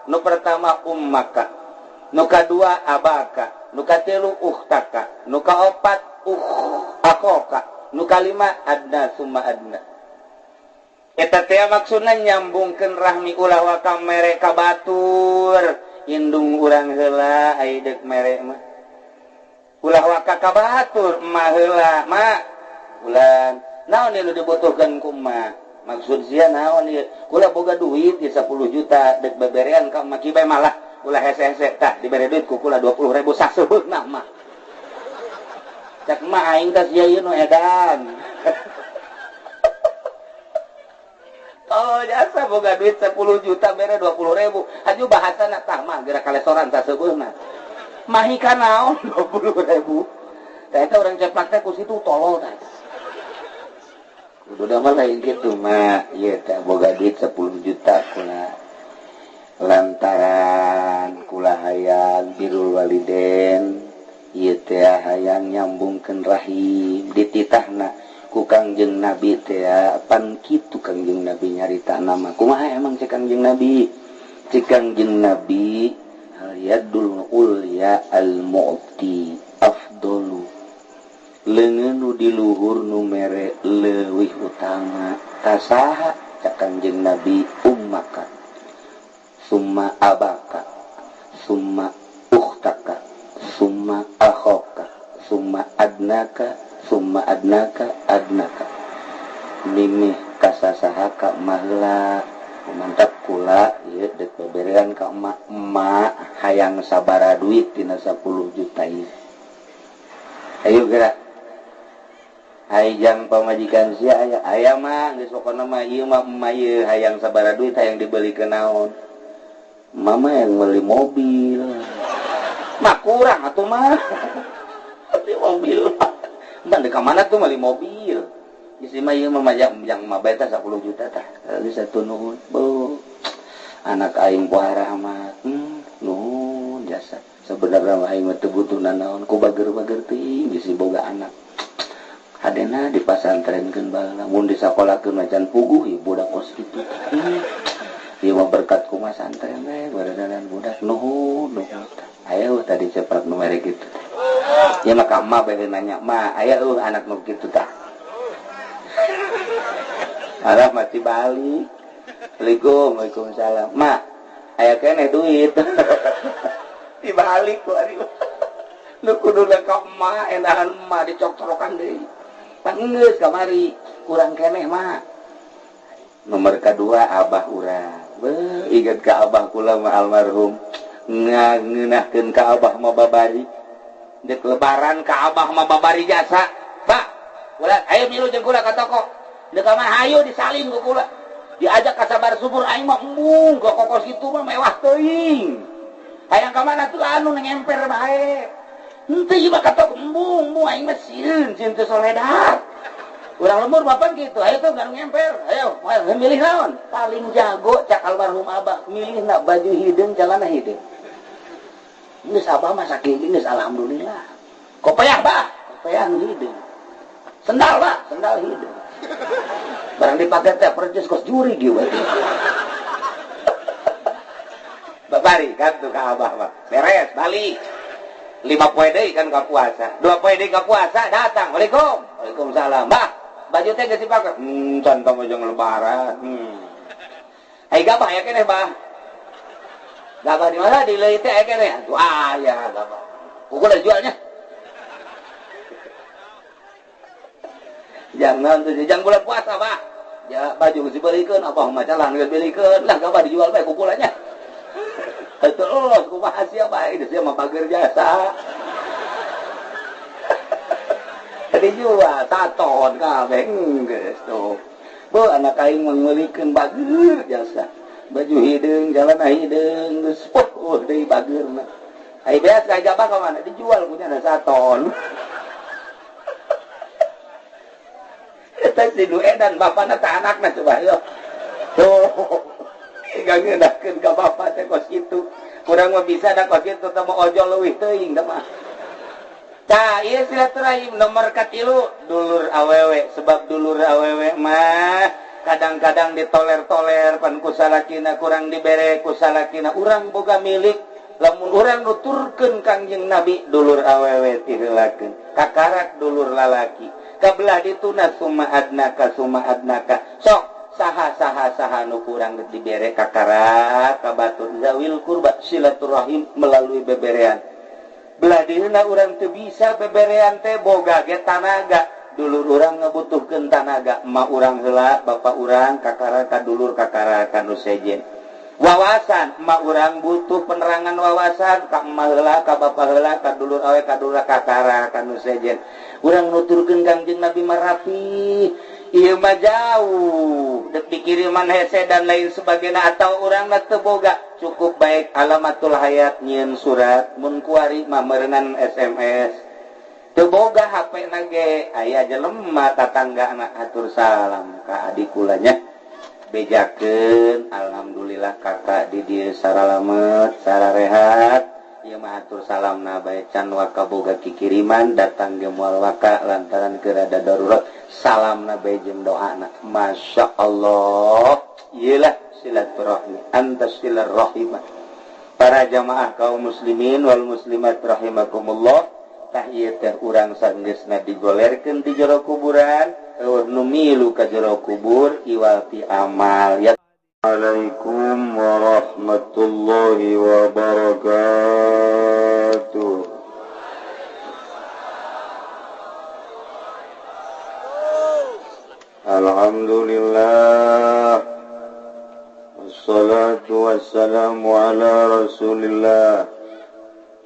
nu pertama ummaka, nu kadua abaka, nu katilu ukhtaka, nu kaopat akoka, nu kalima adna summa adna. Eta teh maksudna nyambungkeun rahmi ulah wa ka mere ka batur, indung urang heula ai deuk mere mah. Ulah wa ka batur mah heula, mak ulan naon nu dibutuhkeun ku mah. Maksud sia naon ieu? Kula boga duit di 10 juta dek beberean ka maki bae malah ulah hese-hese tah dibere duit ku kula 20.000 sasebeutna mah. Cak mah aing teh sia ieu nu edan. Oh jasa boga duit 10 juta bere 20.000. Aju bahasana tah mah geura kalesoran sasebeutna. Mahi ka naon 20.000. Tah eta urang ceplak teh ku situ tolol tah. Udah mah lain gitu mak, ya tak boga duit 10 juta kula lantaran kula hayang birrul waliden, ieu teh hayang nyambungkeun rahim dititahna ku Kangjeng Nabi teh pan kitu Kangjeng Nabi nyarita nama kumaha emang cek Kangjeng Nabi, cek Kangjeng Nabi yadul ulya al mu'ti afdalu, leungeun nu di luhur nu mere leuwih utama tasaha cak Kangjeng Nabi ummaka summa abaka summa ukhtaka summa akhoka summa adnaka adnaka mimih kasasaha ka mahla mantap kula ieu deuk beberean ka emak hayang sabara duit tina 10 juta ieu. Ayo gerak hayang pamajikan sia aya mah geus pokona mah ieu mah ieu hayang sabaraha duit hayang dibelikeun naon. Mama yang beli mobil. Mah kurang atuh mah. Beli mobil. Entah di mana tuh beli mobil. Isi mah ieu mah yang mah bae teh 10 juta tah. Geus satu nuhun. Bu. Anak aing poe rahmat. Nuhun jasa. Sebenarnya mah aing mah teu butuhna naon ku bager-bager teuing bisi boga anak. Hadena di pasantrenkeun baheula mun disakolahkeun macan puguh ieu budak kos kitu. Ieu mah berkat ku santren we baradanan budak nuhun. Aya tadi cepat nu mere kitu. Ieu mah ka emak bae nanya, "Ma, aya anak nu kitu tah?" Arah mati balik. Waalaikumsalam. "Ma, aya keneh duit." Dibalik ku ari. Nu kudu ka emak endahan emak dicok-cokokan deui. Pangeus kamari kurang keneh mah. Nomor kedua abah urang. Beuh inget ka abah kula mah almarhum. Ngeunahkeun ka abah mah babari. Dek lebaran ka abah mah babari jasa. Pak, kula ayo milu jeung kula ka toko. Dek mah hayu disalin ku kula. Diajak ka sabar subur aing mah embung ka kokos kitu mah mewah teuing. Hayang ka mana tuh anu ngemper bae. Henteu ieu mah katok embung, aing mah sieun teu soledat. Urang lembur bapak gitu, ayo tuh gak ngemper, ayo milih naon? Paling jago cak almarhum abah, milih nak baju hideung celana hideung. Geus abah mah sakieu geus alhamdulillah. Kopiah bah, kopiah hideung. Sendal bah, sendal hideung. Barang dipake teh percis kos juri ge we. Babari kan tuh ka abah mah. Beres, balik. 5 poe deui kan ka puasa. 2 poe deui ka puasa datang. Waalaikumsalam. Bah, baju teh geus dipake. Can pamajang lebaran. Ai gabah ya keneh, Bah. Gabah di mana? Di leuit teh aya keneh. Tuh aya gabah. Kuku udah jualnya. Jangan tuh jangan bulan puasa, Bah. Ya baju geus dibelikeun, apa mah calan geus dibelikeun. Lah gabah dijual bae kukulanya. Terus kumaha sia bae dia mah pager jasa. Dijual taton kabeh geus tuh. Beuh anak aing mah meulikeun bager jasa. Baju hideung, celana hideung geus deui bageurna. Ai beas ka jabah ka mana dijual punya ada saton. Eta si nu edan bapana teh anakna coba yo. Tuh. Gak ngeunahkeun ka bapa teh kos kitu. Kurang mah bisa da kos kitu teh mau ojol leuwih teuing da mah. Tah ieu silaturahim nomor katilu dulur awewe sebab dulur awewe mah kadang-kadang ditoler-toler pan ku salakina kurang dibere ku salakina urang boga milik lamun urang nuturkeun Kangjeng Nabi dulur awewe ti heulakeun kakarak dulur lalaki kabelah dituna summa adnaka sok saha nu kurang dibere kakarak kabatur zawil kurba silaturahim melalui beberean belah dieuna urang teu bisa beberean teh boga ge tanaga dulur urang ngabutuhkeun tanaga emak urang heula bapak urang kakaraka dulur kakaraka nu sejen wawasan emak urang butuh penerangan wawasan ka emak heula ka bapak heula ka dulur awe ka dulur kakaraka nu sejen urang nuturkeun Kangjeng Nabi marapi ieu mah jauh dipikiriman hese dan lain sebagainya atau urang teu boga cukup baik alamatul hayat nyieun surat mun kuari mah meureungan SMS teu boga HP na ge aya jelema tatanggana atur salam ka adik kulanya bejakeun alhamdulillah kakak di dieu saralamet sararehat ieu mah atur salamna bae can waka boga kikiriman datang ge moal waka lantaran keur ada darurat salamna bae jeung doana masyaallah ieulah silaturahmi antas silaturahimah para jamaah kaum muslimin wal muslimat rahimakumullah tah ieu teh urang sanggeusna digolerkeun di jero kuburan eueuh nu milu ka jero kubur iwal ti amal ya Assalamualaikum warahmatullahi wabarakatuh. Alhamdulillah wassalatu wassalamu ala rasulillah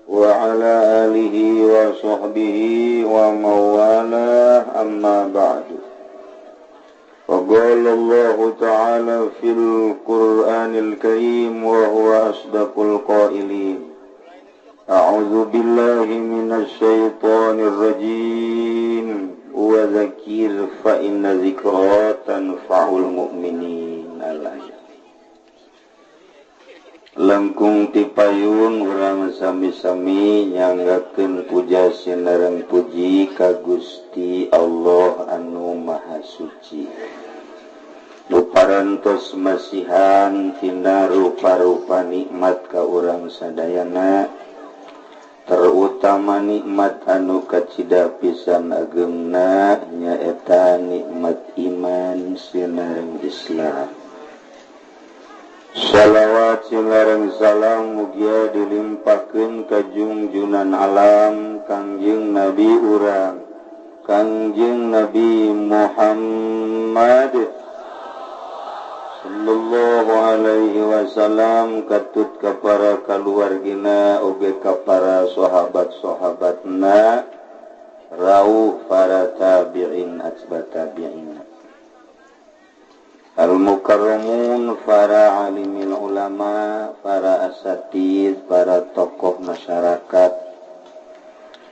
wa ala alihi wa sahbihi wa mawalah amma ba'du. Faqala Allah Ta'ala fil Qur'anil Karim wa huwa asdaqul qailin. A'udzu billahi minasy syaithanir rajim. Wa dzakir fa inna dzikra tanfa'ul mu'minin. Langkung tipayun urang sami-sami nyanggakeun puja sinareng puji ka Gusti Allah anu Maha Suci. Nu parantos masihan tina rupa-rupa nikmat ka urang sadayana, terutama nikmat anu kacida pisan agemna nyaeta nikmat iman sinareng Islam. Salawat sinareng salam mugia dilimpahkeun ka junjunan alam Kangjeng Nabi urang Kangjeng Nabi Muhammad sallallahu alaihi wasallam katut ka para kaluargina oge ka para sahabat-sahabatna rauh para tabi'in atba tabi'in al-mukarramun para alimil ulama, para asatid, para tokoh masyarakat.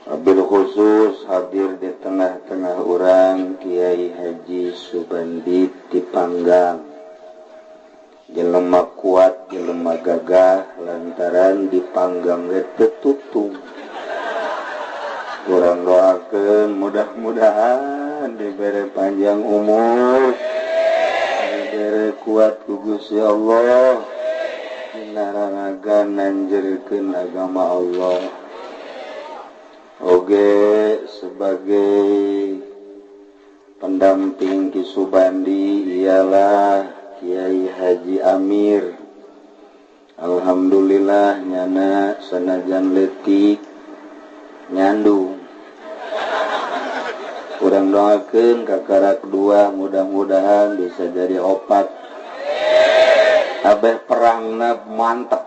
Wabil khusus hadir di tengah-tengah urang Kiai Haji Subandi Dipanggang. Jelema kuat, jelema gagah lantaran dipanggang teu tutung. Urang doakeun mudah-mudahan diberi panjang umur. Diberi kuat ku Gusti Allah naranagan nanjerkeun agama Allah. Oge sebagai pendamping Ki Subandi ialah Kiai Haji Amir. Alhamdulillah nyana sanajan leutik nyandung. Kurang doakeun kakara kedua mudah-mudahan bisa jadi opat. Abeh perangna mantep.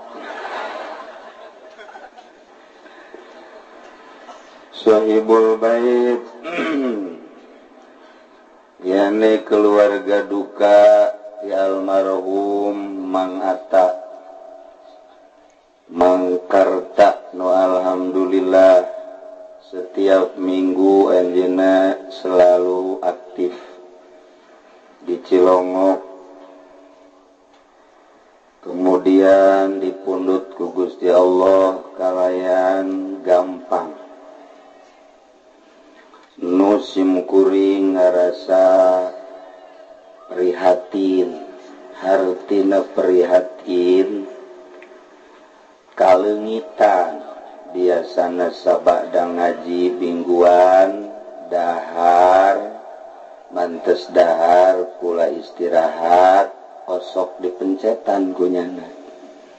Sahibul bait yani keluarga duka di almarhum Mang Atta Mang Karta nu alhamdulillah setiap minggu anjeunna selalu aktif di Cilongok, kemudian dipundhut ku Gusti Allah kalayan gampang. Nu simkuring ngarasa prihatin hartina prihatin kalengitan biasana sabada ngaji mingguan dahar mantes dahar kula istirahat osok dipencetan kunyana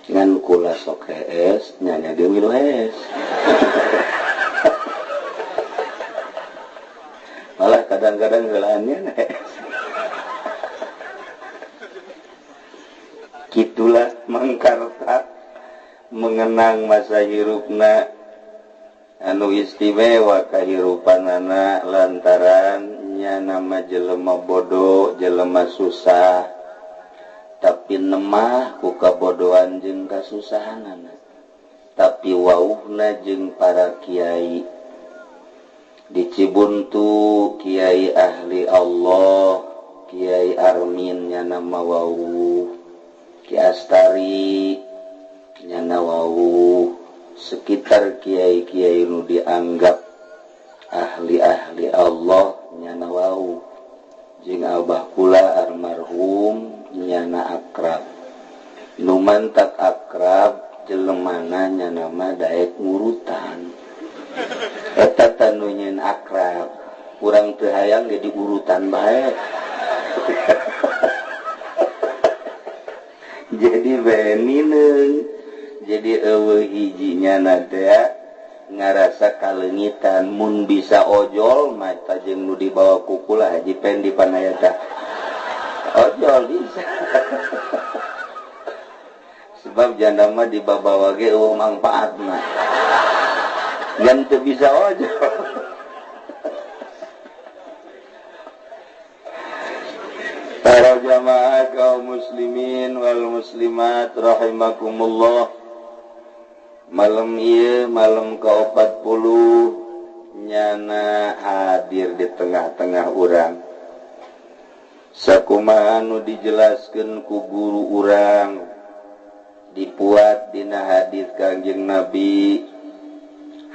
ngan kula sok hees nyanya ge milu hees malah kadang-kadang geulannya hees kitulah mangkarta mengenang masa hirupna anu istimewa kahirupanana lantaran nya nama jelema bodoh jelema susah tapi nemah ku kabodohan jeung kasusahanana tapi wauhna jeung para kiai di Cibuntu kiai ahli Allah kiai Armin nya nama wauh Ki Astari nya wauh sekitar kiai-kiai nu dianggap ahli-ahli Allah nya wauh jeung abah kula almarhum nyana akrab nu mantak akrab jelemana nya nama daek ngurutan eta tanu nyen akrab urang teu hayang ge diurutan bae jadi benineng jadi eueuh hiji nyana teh ngarasa kalengitan mun bisa ojol mata jeung nu dibawa ku kula Haji Pendi Panayata ojol bisa sebab janda mah dibawa ge eueuh mangpaatna ngan teu bisa ojol para jamaah kaum muslimin wal muslimat rahimakumullah malam ieu malam ke-40 nyana hadir di tengah-tengah urang sakumaha anu dijelaskeun ku guru urang dipuat dina hadis Kangjeng Nabi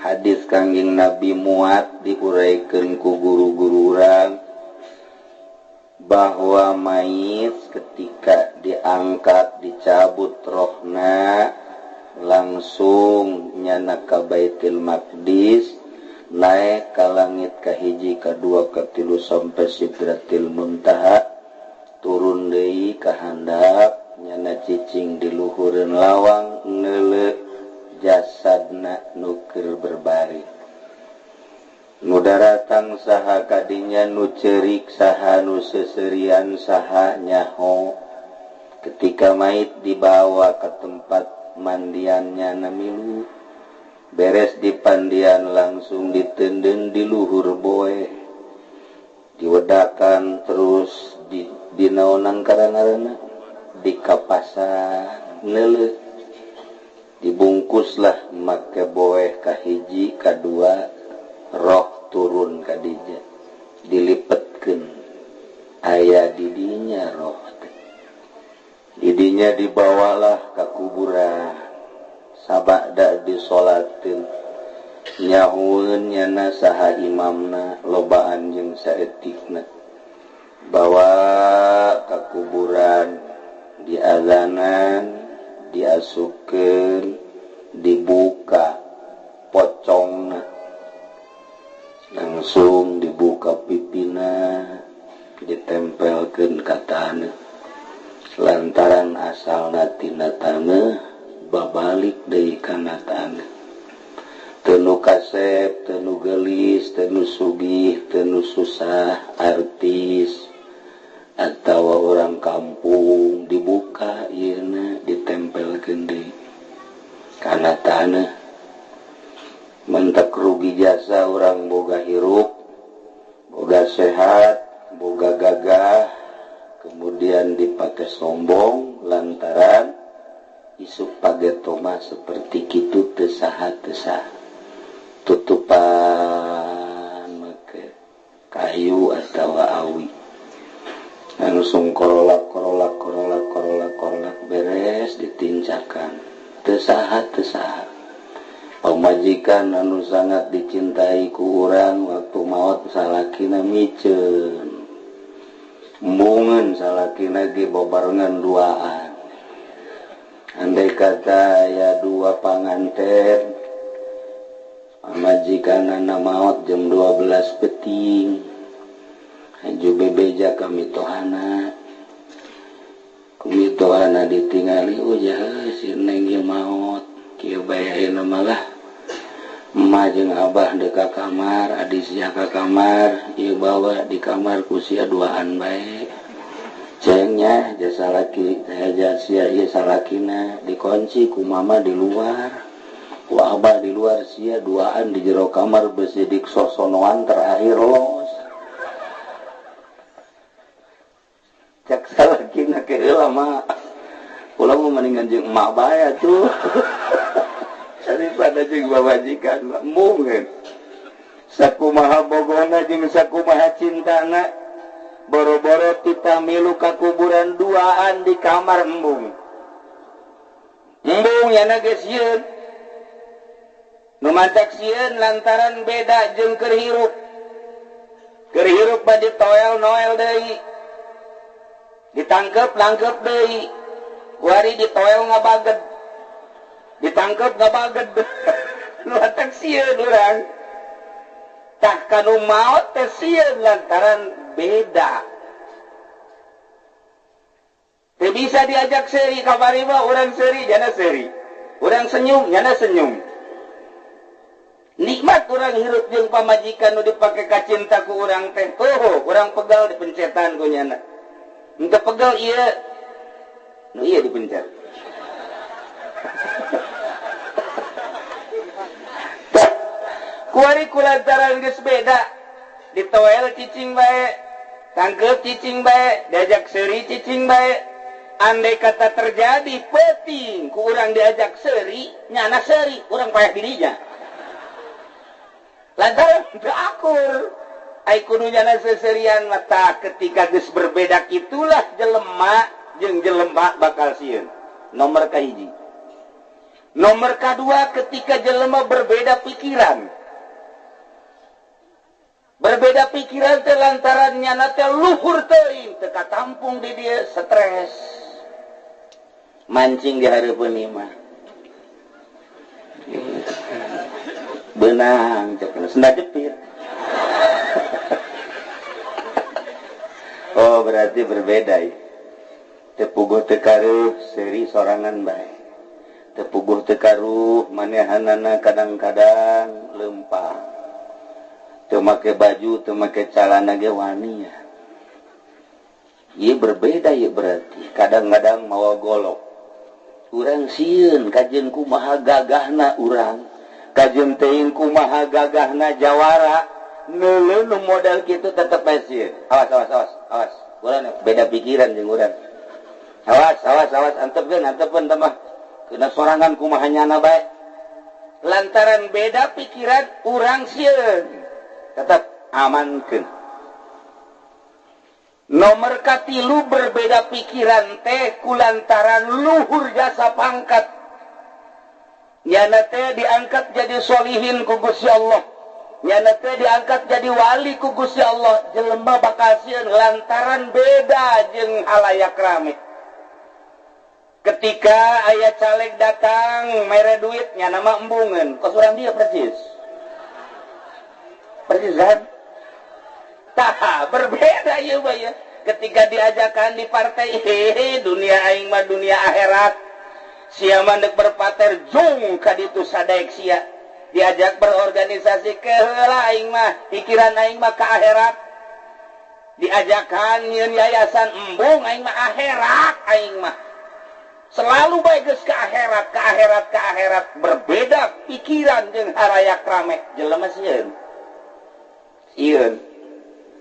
hadis Kangjeng Nabi muat diuraykeun ku guru-guru urang bahwa mayit ketika diangkat dicabut rohna langsung nyana ka Baitul Maqdis naik ka langit kahiji kadua katilu sampai Sidratil Muntaha turun deui ka handap nyana cicing di luhureun lawang neuleuh jasadna nu keur berbaring nu daratang saha kadinya nu ceurik saha nu seserian saha nyaho ketika mayit dibawa ke tempat mandiannya namilu beres di pandian langsung diteundeun di luhur boe diwedakan terus di naonan karangareuna di kapasan neuleuh dibungkuslah make boe kahiji kadua roh turun ka dija dilipetkeun aya di dinya roh didinya dibawalah ka kuburan sabada disolatin nyahueun nyana saha imamna lobaan jeung saeutikna bawa ka kuburan diazanan diasupkeun dibuka pocongna langsung dibuka pipina ditempelkeun ka taneuh lantaran asalna tina taneuh babalik deui kana taneuh teu nu kasep teu nu geulis teu nu sugih teu nu susah artis atawa orang kampung dibuka ieuna ditempelkeun deui kana taneuh mentek rugi jasa orang boga hirup boga sehat boga gagah kemudian dipakai sombong lantaran isuk pagetoma seperti kitu teu saha tutupan make kayu atau awi langsung korolak beres ditincakan teu saha pamajikan anu sangat dicintai ku urang waktu maot salakina miceun embungan salakina ge bobarengan duaan. Andai kata ya dua panganten majikanana maot jam 12 peting haju bebeja ka mitohana kumitohana ditingali ujah si neng ge maot kieu bayaeuna malah emak jeung abah deka kamar adi sia ka kamar ieu bawa di kamar ku sia duaan bae cengnya jasa laki sia ieu salakina dikunci ku mama di luar ku abah di luar sia duaan di jero kamar besidik sosonoan terakhir los cek salakina ke heula mah ulah mau mendingan jeung emak bae tuh daripada jeung babajikan mungkin sakumaha bogona jeung sakumaha cintana boro-boro kita milu ka kuburan duaan di kamar embung yana geus sieun nu mantak sieun lantaran beda jeung keur hirup bade toel-noel deui ditangkep deui kuari ditoel ngabaged ditangkep ngabaged nu mantak sieun urang tah kanu maot teh sieun lantaran beda teu bisa diajak seuri kamari mah urang seuri jana seuri urang senyum jana senyum nikmat urang hirup jeung pamajikan nu dipake ka cinta ku urang teh urang pegal dipencetan ku nyana henteu pegal ieu nu ieu dipencet kuari kulantaran geus beda ditoel cicing bae tangkep cicing bae diajak seuri cicing bae andai kata terjadi penting ku urang diajak seuri nyana seuri urang payah dirinya lantaran teu akur ai kudu nyana seuserian mata ketika geus berbeda kitulah jelema jeung jelema bakal sieun nomor kahiji nomor kadua ketika jelema berbeda pikiran teh lantaran nyana teh luhur teuing teu katampung di dieu stres mancing di hareupeun ieu mah beunang cek senda jepit oh berarti berbeda ieu teu puguh teu karuh seuri sorangan bae teu puguh teu karuh manehanana kadang-kadang leumpah teu make baju teu make calana ge wani ya ieu berbeda ieu berarti kadang-kadang mawa golok urang sieun kajeun kumaha gagahna urang kajeun teuing kumaha gagahna jawara neuleuh nu modal kitu tetep bae sieun awas urang beda pikiran jeung urang awas antepkeun tambah keuna sorangan kumaha nyana bae lantaran beda pikiran urang sieun tetap amankeun nomor katilu berbeda pikiran teh kulantaran luhur jasa pangkat nyana teh diangkat jadi solihin ku Gusti Allah nyana teh diangkat jadi wali ku Gusti Allah jelema bakal sieun lantaran beda jeung halayak rame ketika aya caleg datang mere duit nyana mah embungeun kos urang dia percis kan? Tah, berbeda ya Pak ya. Ketika diajakan di partai dunia aing mah dunia akhirat. Sia mandek berpater jung ka ditu sadaek sia. Diajak berorganisasi ke heula aing mah, pikiran aing mah ka akhirat. Diajakan nyeun yayasan embung aing mah akhirat aing mah. Selalu bae geus ka akhirat, berbeda pikiran jeung harayak rame jelema sieun. Sieun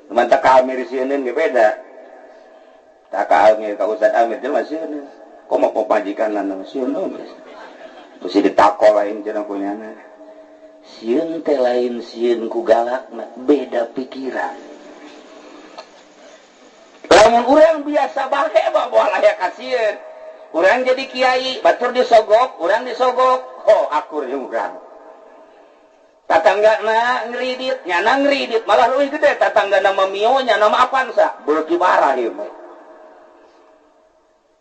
mantap ka Amir sieun ge beda tak ka Amir ka Ustad Amir jelema sieun komo pajikanna sieun terus ditakol lain cenah punyana sieun teh lain sieun ku galakna beda pikiran lamun urang biasa bae bawa layak ka sieun urang jadi kiai batur disogok urang disogok akur jeung urang tatanggana ngridit nyana ngridit malah leuwih gede tatanggana mamionya nama apansa beuki barah ieu mah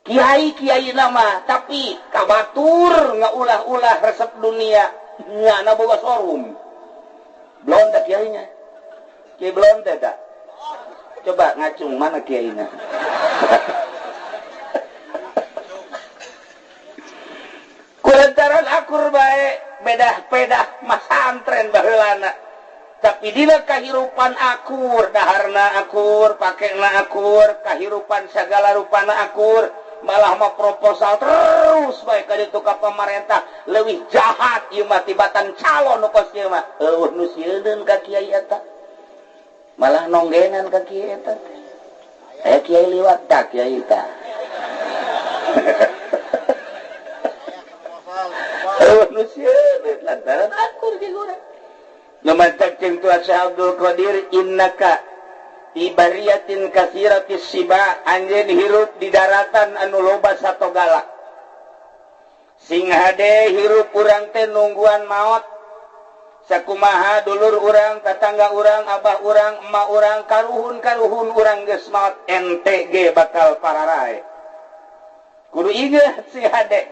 kiai nama tapi kabatur ngaulah-ulah resep dunia nyana boga showroom belum tak kiainya kiai belum tak coba ngacung mana kiainya kulantaran akur bae bedah-bedah masantren baheulana tapi dina kahirupan akur daharna akur pakena akur kahirupan segala rupana akur malah mah proposal terus bae ka ditu ka pamarentah leuwih jahat ieu mah tibatan calon nu kos ieu mah eueuh nu sieun ka kiai eta malah nonggengan ka kiai eta aya kiai liwat tak kiai eta eueuh nu sieun lantaran akur ge urang lumantak jeung tu Abdul Qadir innaka ibariyatin kasiratis siba anjeun hirup di daratan anu loba satogala sing hade hirup urang teh nungguan maot sakumaha dulur urang tatangga urang abah urang emak urang karuhun urang geus maot ente ge bakal pararae kudu inget si hade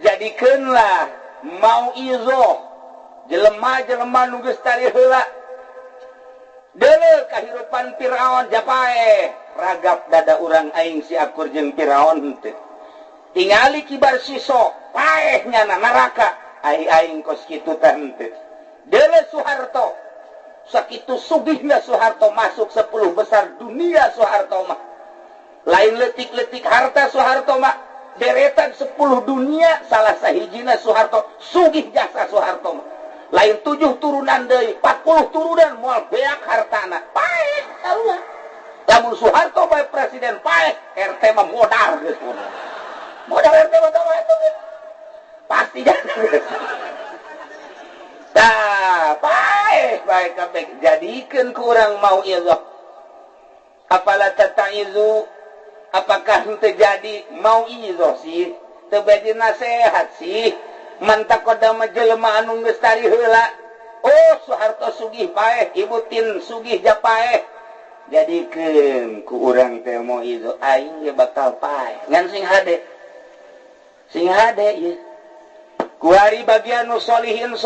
jadikeunlah mauizah jelema-jelema nu geus tari heula deuleu kahirupan Firaun japae ragap dada urang aing si akur jeung Firaun teh tingali kibar siso paehnya neraka aing kos kitu teh deuleu Soeharto sakitu sugihna Soeharto masuk 10 besar dunia Soeharto mah lain leutik-leutik harta Soeharto mah deretan 10 dunia salah sahijina Soeharto sugih jasa Soeharto mah lain 7 turunan deui 40 turunan moal beak hartana paeh sarua lamun Soeharto bae presiden paeh RT mah modal geus modal RT mah tah eta pasti jadi tah paeh bae kabeh jadikeun ku urang mau izah apala tataizu apakah henteu jadi mau izah sih teu bade nasehat sih mantakoda jelema anu geus tari heula oh Soeharto sugih paeh Ibu Tin sugih japaeh jadikeun ku urang teh mau izo aing ge bakal paeh ngan sing hade ieu ku hari bagian nu solihin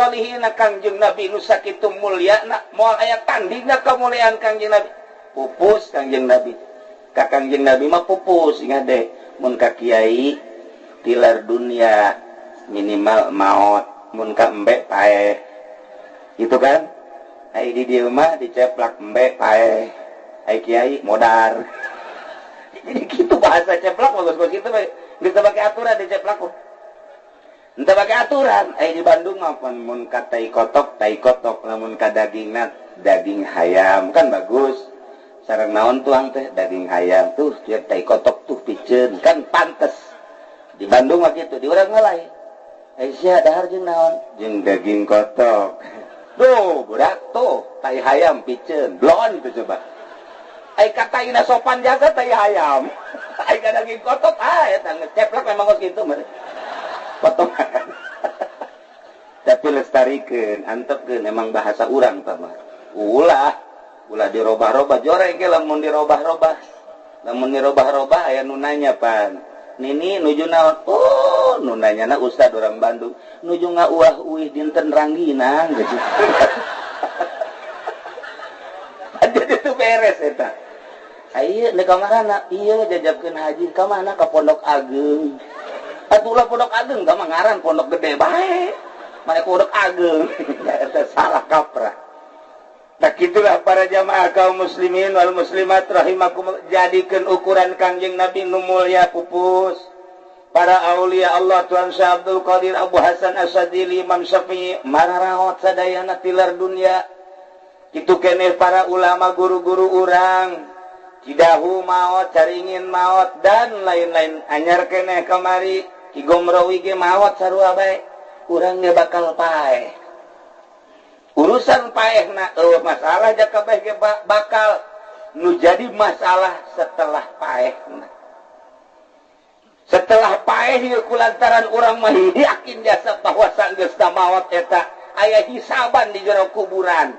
Kangjeng Nabi nu sakitu mulyana moal aya tandingna kamuliaan Kangjeng Nabi pupus Kangjeng Nabi ka Kangjeng Nabi mah pupus sing hade mun ka kiai tilar dunia minimal maot mun ka embe paeh gitu kan ai di dieu mah diceplak embe paeh ai kiai modar jadi gitu bahasa ceplak bagus kitu bae geus bake aturan diceplak henteu bake aturan ai di Bandung mah mun ka tai kotok lamun ka dagingna daging hayam kan bagus sareng naon tuang teh daging hayam tuh tiap tai kotok tuh piceun kan pantes di Bandung mah kitu di urang lain Aisyah dahar jeung naon jeung daging kotok tuh budak tuh tai hayam piceun blon tuh coba ai kataina sopan jaga tai hayam ai ka daging kotok eta ngeceplak memang kos kitu mah potongan tapi lestarikeun antepkeun emang bahasa urang tah mah ulah dirobah-robah joreng ge lamun dirobah-robah aya nu nanya pan Nini nuju naon? Oh, nu nanyana ustad orang Bandung. Nuju ngauah-uih dinten ranggina gitu. Jadi itu beres eta. Ayo nek ka marana? Ieu jajabkeun haji ka mana ka Pondok Ageng. Atulah Pondok Ageng ka mah ngaran pondok gede bae. Mana Pondok Ageng. Eta salah kaprah. Tak itulah para jamaah kaum muslimin wal muslimat rahimakum jadikan ukuran Kangjeng Nabi nu mulya pupus para aulia Allah Tuan Syekh Abdul Qadir Abu Hasan Asadili Imam Syafi'i mararawat sadayana tilar dunia kitu keneh para ulama guru-guru urang cidahu maot caringin maot dan lain-lain anyar keneh kamari Ki Gomrawi ge maot sarua bae urang ge bakal paeh urusan paehna masalah jakabeh ge bakal nu jadi masalah setelah paehna setelah paeh ieu kulantaran urang mah yakin jasa bahwa sanggeus maot eta aya hisaban di jero kuburan.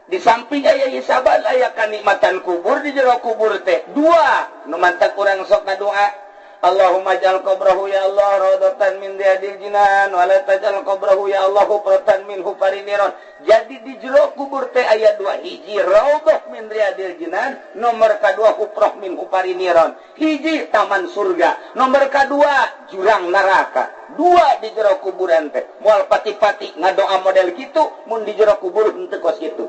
Di samping aya hisaban aya kanikmatan kubur di jero kubur teh. Dua nu mantap urang sok ngadoa. Allahumma ja'al qabrahu ya Allah rawdatan min riyadil jinan wa la taj'al qabrahu ya Allah hufratan min hufarin niran. Jadi di jero kubur teh aya dua, hiji raudhah min riyadil jinan, nomor kedua hufrah min hufarin niran. Hiji taman surga, nomor kedua jurang neraka. Dua di jero kuburan teh. Moal pati-pati ngadoa model kitu mun di jero kubur henteu kos kitu.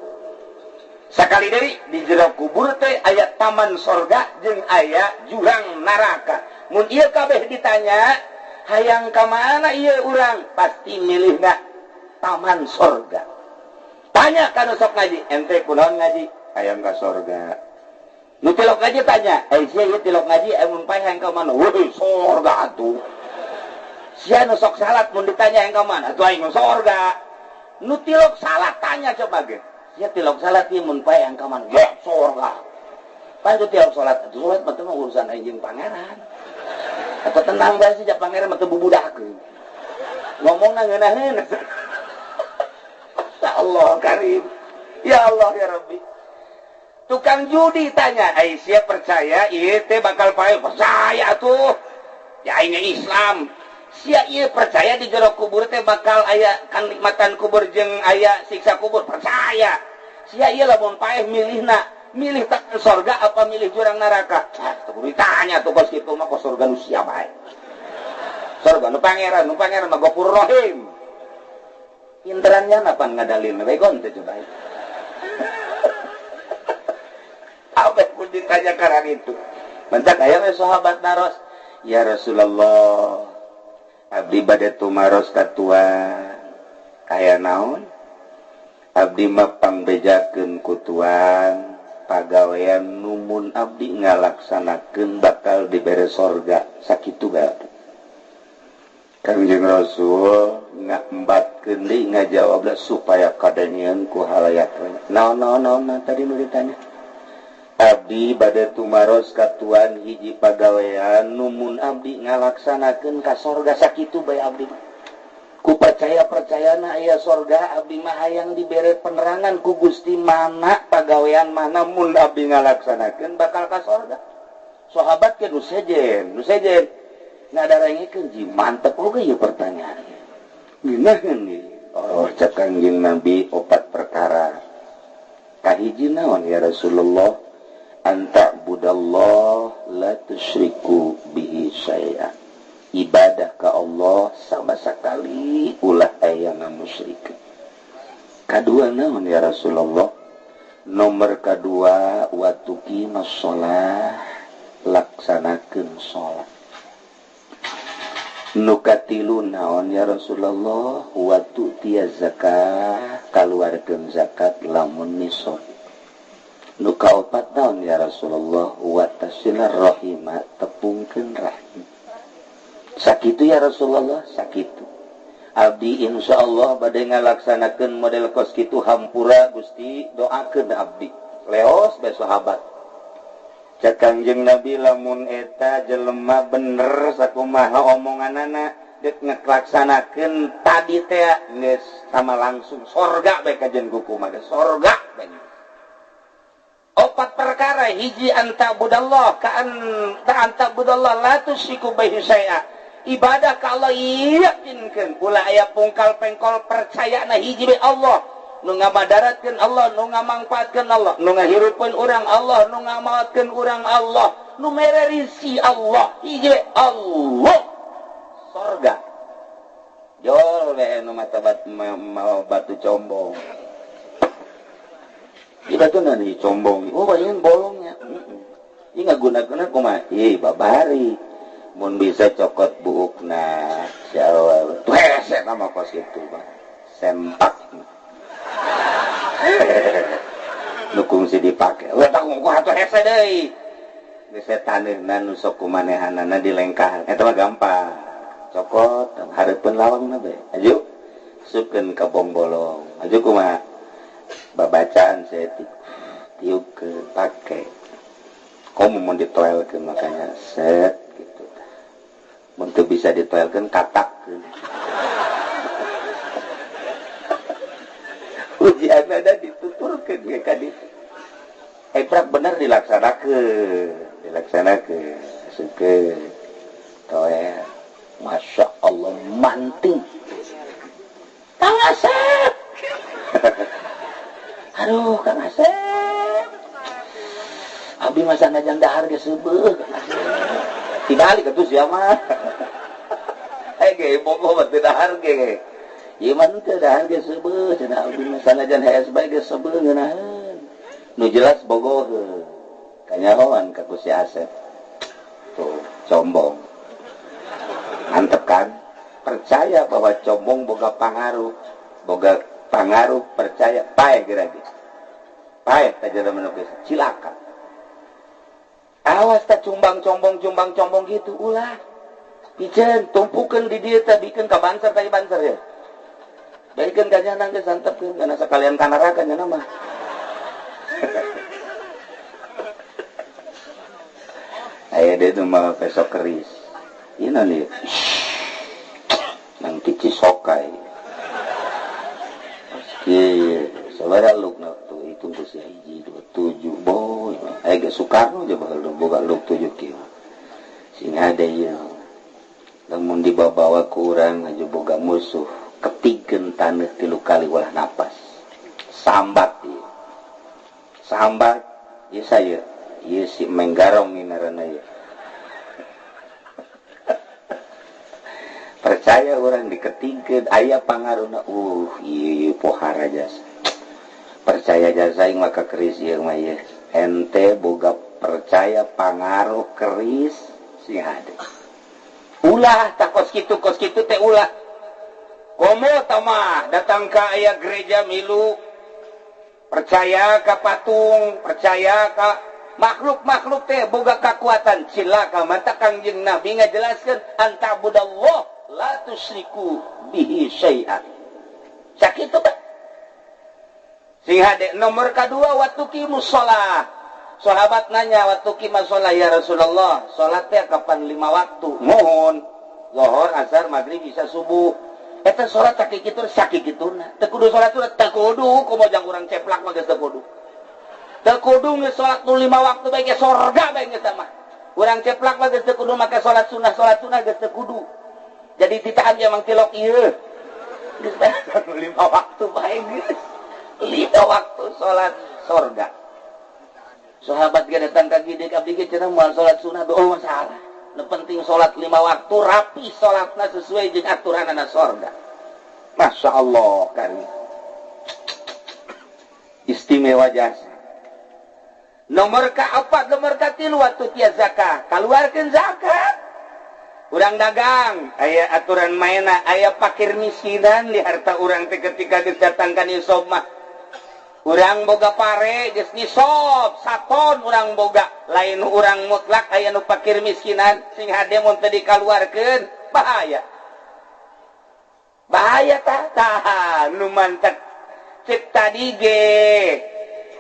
Sakali deui di jero kubur teh aya taman surga jeung aya jurang neraka. Mun ieu kabeh ditanya, hayang ka mana ieu urang? Pasti milihna taman surga. Tanya kana sok ngaji, ente kunaon ngaji? Hayang ka surga. Nu tilok ngaji tanya, sia ieu tilok ngaji mun pae hayang ka mana? Weuh, surga atuh. Sia nu sok salat mun ditanya hayang ka mana? Atuh aing surga. Nu tilok salat tanya coba ge. Sia tilok salat ieu mun pae hayang ka mana? Ya, surga. Pae tu tilok salat, salat mah teh urusan aing jeung pangeran. Atau tenang bae sih pangeran mah teu bubudakeun. Ngomongna ngeunaheun. Ya Allah Karim. Ya Allah ya Rabbi. Tukang judi tanya, "Aisyah percaya ieu teh bakal pae?" Percaya tuh. Ya ini Islam. Sia ieu percaya di jero kubur teh bakal aya kanikmatan kubur jeung aya siksa kubur. Percaya. Sia ieu lamun pae milih tak surga apa milih jurang neraka? Tuh ditanya tuh kos kitu mah kos surga nu sia bae. Surga nu pangeran mah Ghafur Rahim. Pinterannya napan ngadalin wegon teh coba. Apa pun ditanya karang itu. Mencak aya we sahabat naros, "Ya Rasulullah, abdi bade tumaros ka Tuhan. Kaya naon? Abdi mah pangbejakeun ku Tuhan. Pagawean numun abdi ngalaksanakeun bakal dibere sorga." Sakitu bae. Kanjeng Rasul ngambatkeun deui ngajawab supaya kadanyeun ku halayak. Naon tadi nu ditanya. Abdi bade tumaros ka Tuhan hiji pagawean numun abdi ngalaksanakeun ka sorga. Sakitu bae abdi. Ku percayana aya sorga abdi mah hayang dibere penerangan ku Gusti mana pagawean mana mun abdi ngalaksanakeun bakal ka sorga. Sahabat ke nu sejen ngadarengikeun ji mantep oge ieu pertanyaan. Ginaheun ieu? Oh, cek Kangjeng Nabi 4 perkara. Kahiji naon ya Rasulullah? Anta budallah la tusyriku bihi syai'a. Ibadah ke Allah sama sekali ulah aya musyrik. Kadua naon ya Rasulullah? Nomor kedua watuqimas shalah, laksanakeun salat. Nukatilu naon ya Rasulullah? Watu'tiyaz zakah, kaluarkeun zakat lamun nisab. Nu kaopat naon ya Rasulullah? Watasilar rahima, tepungkeun rahim. Sakitu ya Rasulullah, sakitu. Abdi insyaallah bade ngalaksanakeun model kos kitu hampura Gusti doakeun abdi. Leos bae sahabat. Cak Kangjeng Nabi lamun eta jelema bener sakumaha omonganana deuk ngelaksanakeun tadi teh geus sama langsung sorga bae kajen kuku mah sorga bae. 4 perkara hiji anta budallah la tusyriku bihi syai'a. Ibadah ka Allah yakinkeun ulah aya pungkal pengkol percayana hiji be Allah. Nu ngamadaratkeun Allah, nu ngamangpaatkeun Allah, nu ngahirupkeun urang Allah, nu ngamaotkeun urang Allah, nu mere risi Allah, hiji we Allah. Sorga. Jol we nu mata batu combong. Ibadah nani combong. Oh, bayangin bolongnya. Ini ngagunakeun kumaha? Babari. Mun bisa cokot buukna siawa. Tuh hese nama kos kitu, Pak. Sempak. Nukung si dipake. Ulah tak ngoko atuh hese deui. Geus setaneunna nu sok kumanehanana dilengkah. Eta mah gampang. Cokot hareupeun lawangna bae. Aju. Sukeun ka bolong. Aju kumaha? Babacaan saya tiup ke pakai. Kamu mau ditoelkeun makanya set gitu. Untuk bisa ditoelkeun katak. ayana dituturkeun ge ka ditu. Prak bener dilaksanakeun sukeun toe masya Allah manting Kang Asep. Aduh Kang Asep abdi masa najan dahar ge seubeuh Kang Asep dibalik atuh sia mah ge bogoh teu dahar ge ieu mah teu dahar ge seubeuh cenah abdi masa najan HSB ge seubeuh ngeunaheun nu jelas bogoh kanyahoan ka ku si Asep tuh combong mantep kan percaya bahwa combong boga pangaruh percaya pae geragi pae tajada menukis cilaka awas tak cumbang combong gitu ulah pijen tumpukeun di dieu teh bikeun ka banser tadi banser ya baikeun ka nyanang geus santepkeun kana sakalian ka neraka nya mah aya dia tuh mah besok keris ini nih nang kici sokai iya saudara luk tuh itu tuh hiji 27 boy aya Soekarno aja bakal boga luk 7 kieu sing ada ieu lamun dibawa ku urang aja boga musuh ketigkeun taneuh 3 kali ulah napas sambat ieu sambat ieu saya ieu si Menggarong ngaranna ieu percaya orang diketingkeun aya pangaruhna ieu pohara jasa percaya jasa aing maka keris ieu mah ieu ente boga percaya pangaruh keris sing hade ulah tak kos kitu teh ulah komo tamah datang ka aya gereja milu percaya ka patung percaya ka makhluk teh boga kakuatan cilaka mata Kangjeng Nabi ngajelaskeun antabudallah la tusyriku bihi syai'an sakitu teh sing hade nomor kadua watuqimus shalah sahabat nanya watuqimus shalah ya Rasulullah salat teh kapan 5 waktu mohon zuhur asar maghrib isya subuh eta salat sakikituna teu kudu salat teu kudu kumaha jang urang ceplak mah geus teu kudu teu kudu geus salat nu 5 waktu bae ge sorga bae geus mah urang ceplak mah geus teu kudu make salat sunah geus teu kudu jadi ditahan emang tilok ieu geus bae 5 waktu bae geus 5 waktu salat sorga sahabat ge datang ka gede abdi ge cenah moal salat sunah doa masalah nu penting salat 5 waktu rapi salatna sesuai jeung aturanana sorga Masya Allah kan istimewa jasa nomor ka-4 nomor ka-3 waktu tiaz zakat kaluarkeun zakat urang dagang aya aturan maena aya fakir miskinan di harta urang teh ketika geus datang ka nisab mah urang boga pare geus nisab saton urang boga lain urang mutlak aya nu fakir miskinan sing hade mun teu dikaluarkeun bahaya tah nu mantep cek tadi ge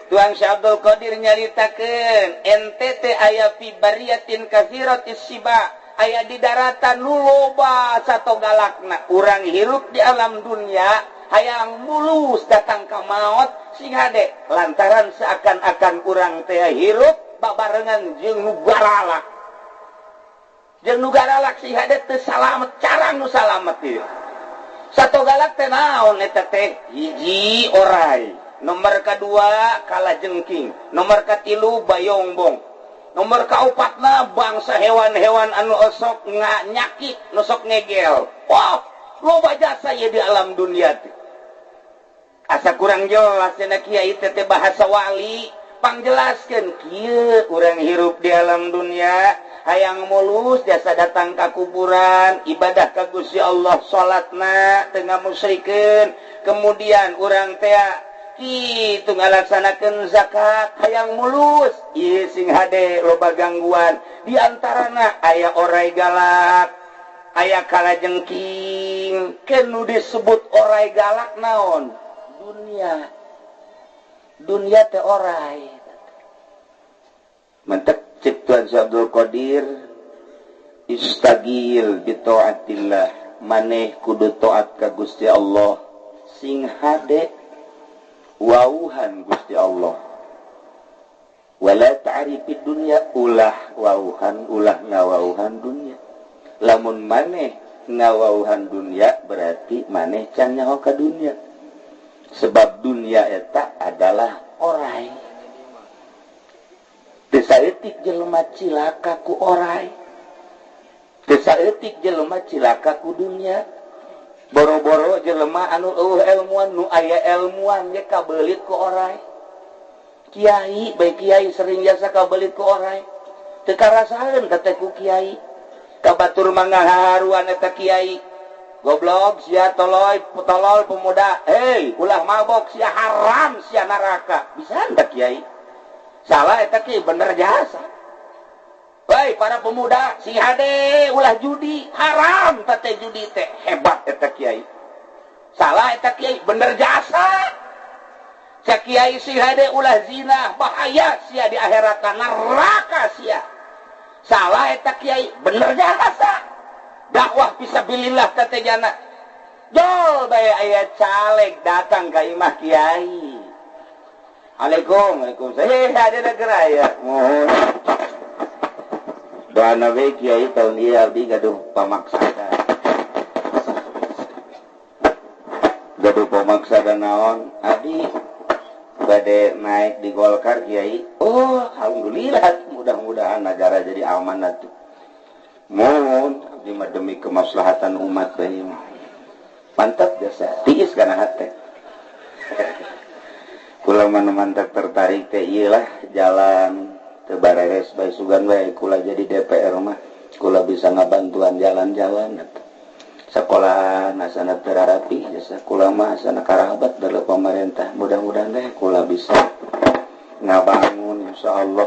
Tuang Syekh Abdul Qadir nyaritakeun ente teh aya fi bariyatin katsiratis siba aya di daratan nu loba satogalakna urang hirup di alam dunia hayang mulus datang ka maot sing hade lantaran seakan-akan urang teh hirup babarengan jeung nu garalak sing hade teu salamet carang nu salamet ieu satogalak teh naon eta teh hiji orai nomor kedua kalajengking nomor katilu bayongbong nomor kaopatna bangsa hewan-hewan anu sok nyakit nu sok ngegel wah loba jasa ieu di alam dunia teh asa kurang jelas cenah kiai teh bahasa wali pangjelaskeun kieu urang hirup di alam dunia hayang mulus jasa datang ka kuburan ibadah ka Gusti Allah salatna teu ngamusyrikeun kemudian urang teh kitu ngalaksanakeun zakat hayang mulus ieu sing hade loba gangguan di antarana aya orai galak aya kalajengking keun disebut orai galak naon dunia teh orai mantep cek Tuan Syekh Abdul Qadir istagil bi taatillah maneh kudu taat ka Gusti Allah sing hade wauhan Gusti Allah wala ta'rifid dunya ulah wauhan ulah ngawauhan dunya lamun maneh ngawauhan dunya berarti maneh can nyaho ka dunya sebab dunya eta adalah orai teu saeutik jelema cilaka ku orai teu saeutik jelema cilaka ku dunya boro-boro jelema anu ilmuan nu aya ilmuan ge kabelit ku orai kiai bae kiai sering jasa kabelit ku orai teu karasaheun kate ku kiai kabatur mangaharuan eta kiai goblok sia tolol pemuda hei ulah mabok sia haram sia neraka bisa anda kiai salah eta kiai bener jasa bae para pemuda si hade ulah judi haram teh judi teh hebat eta kiai salah eta kiai bener jasa sia kiai si hade ulah zina bahaya sia di akhirat neraka sia salah eta kiai bener jasa dakwah fisabilillah teh jana jol bae aya caleg datang ka imah kiai Waalaikumsalam ada negara ya mohon doa nabi kiai tahun ieu abdi gaduh pamaksada naon abdi bade naik di Golkar kiai oh alhamdulillah mudah-mudahan negara jadi aman atuh mohon abdi mah demi kemaslahatan umat bae mantap jasa tiis kana hate kula mah mantap tertarik teh ieu lah jalan teu bareres bae sugan bae kula jadi DPR mah kula bisa ngabantuan jalan-jalan atuh sekolah nasana terarapi jasa kula mah asana karabat dari pemerintah mudah-mudahan deh kula bisa ngabangun insyaallah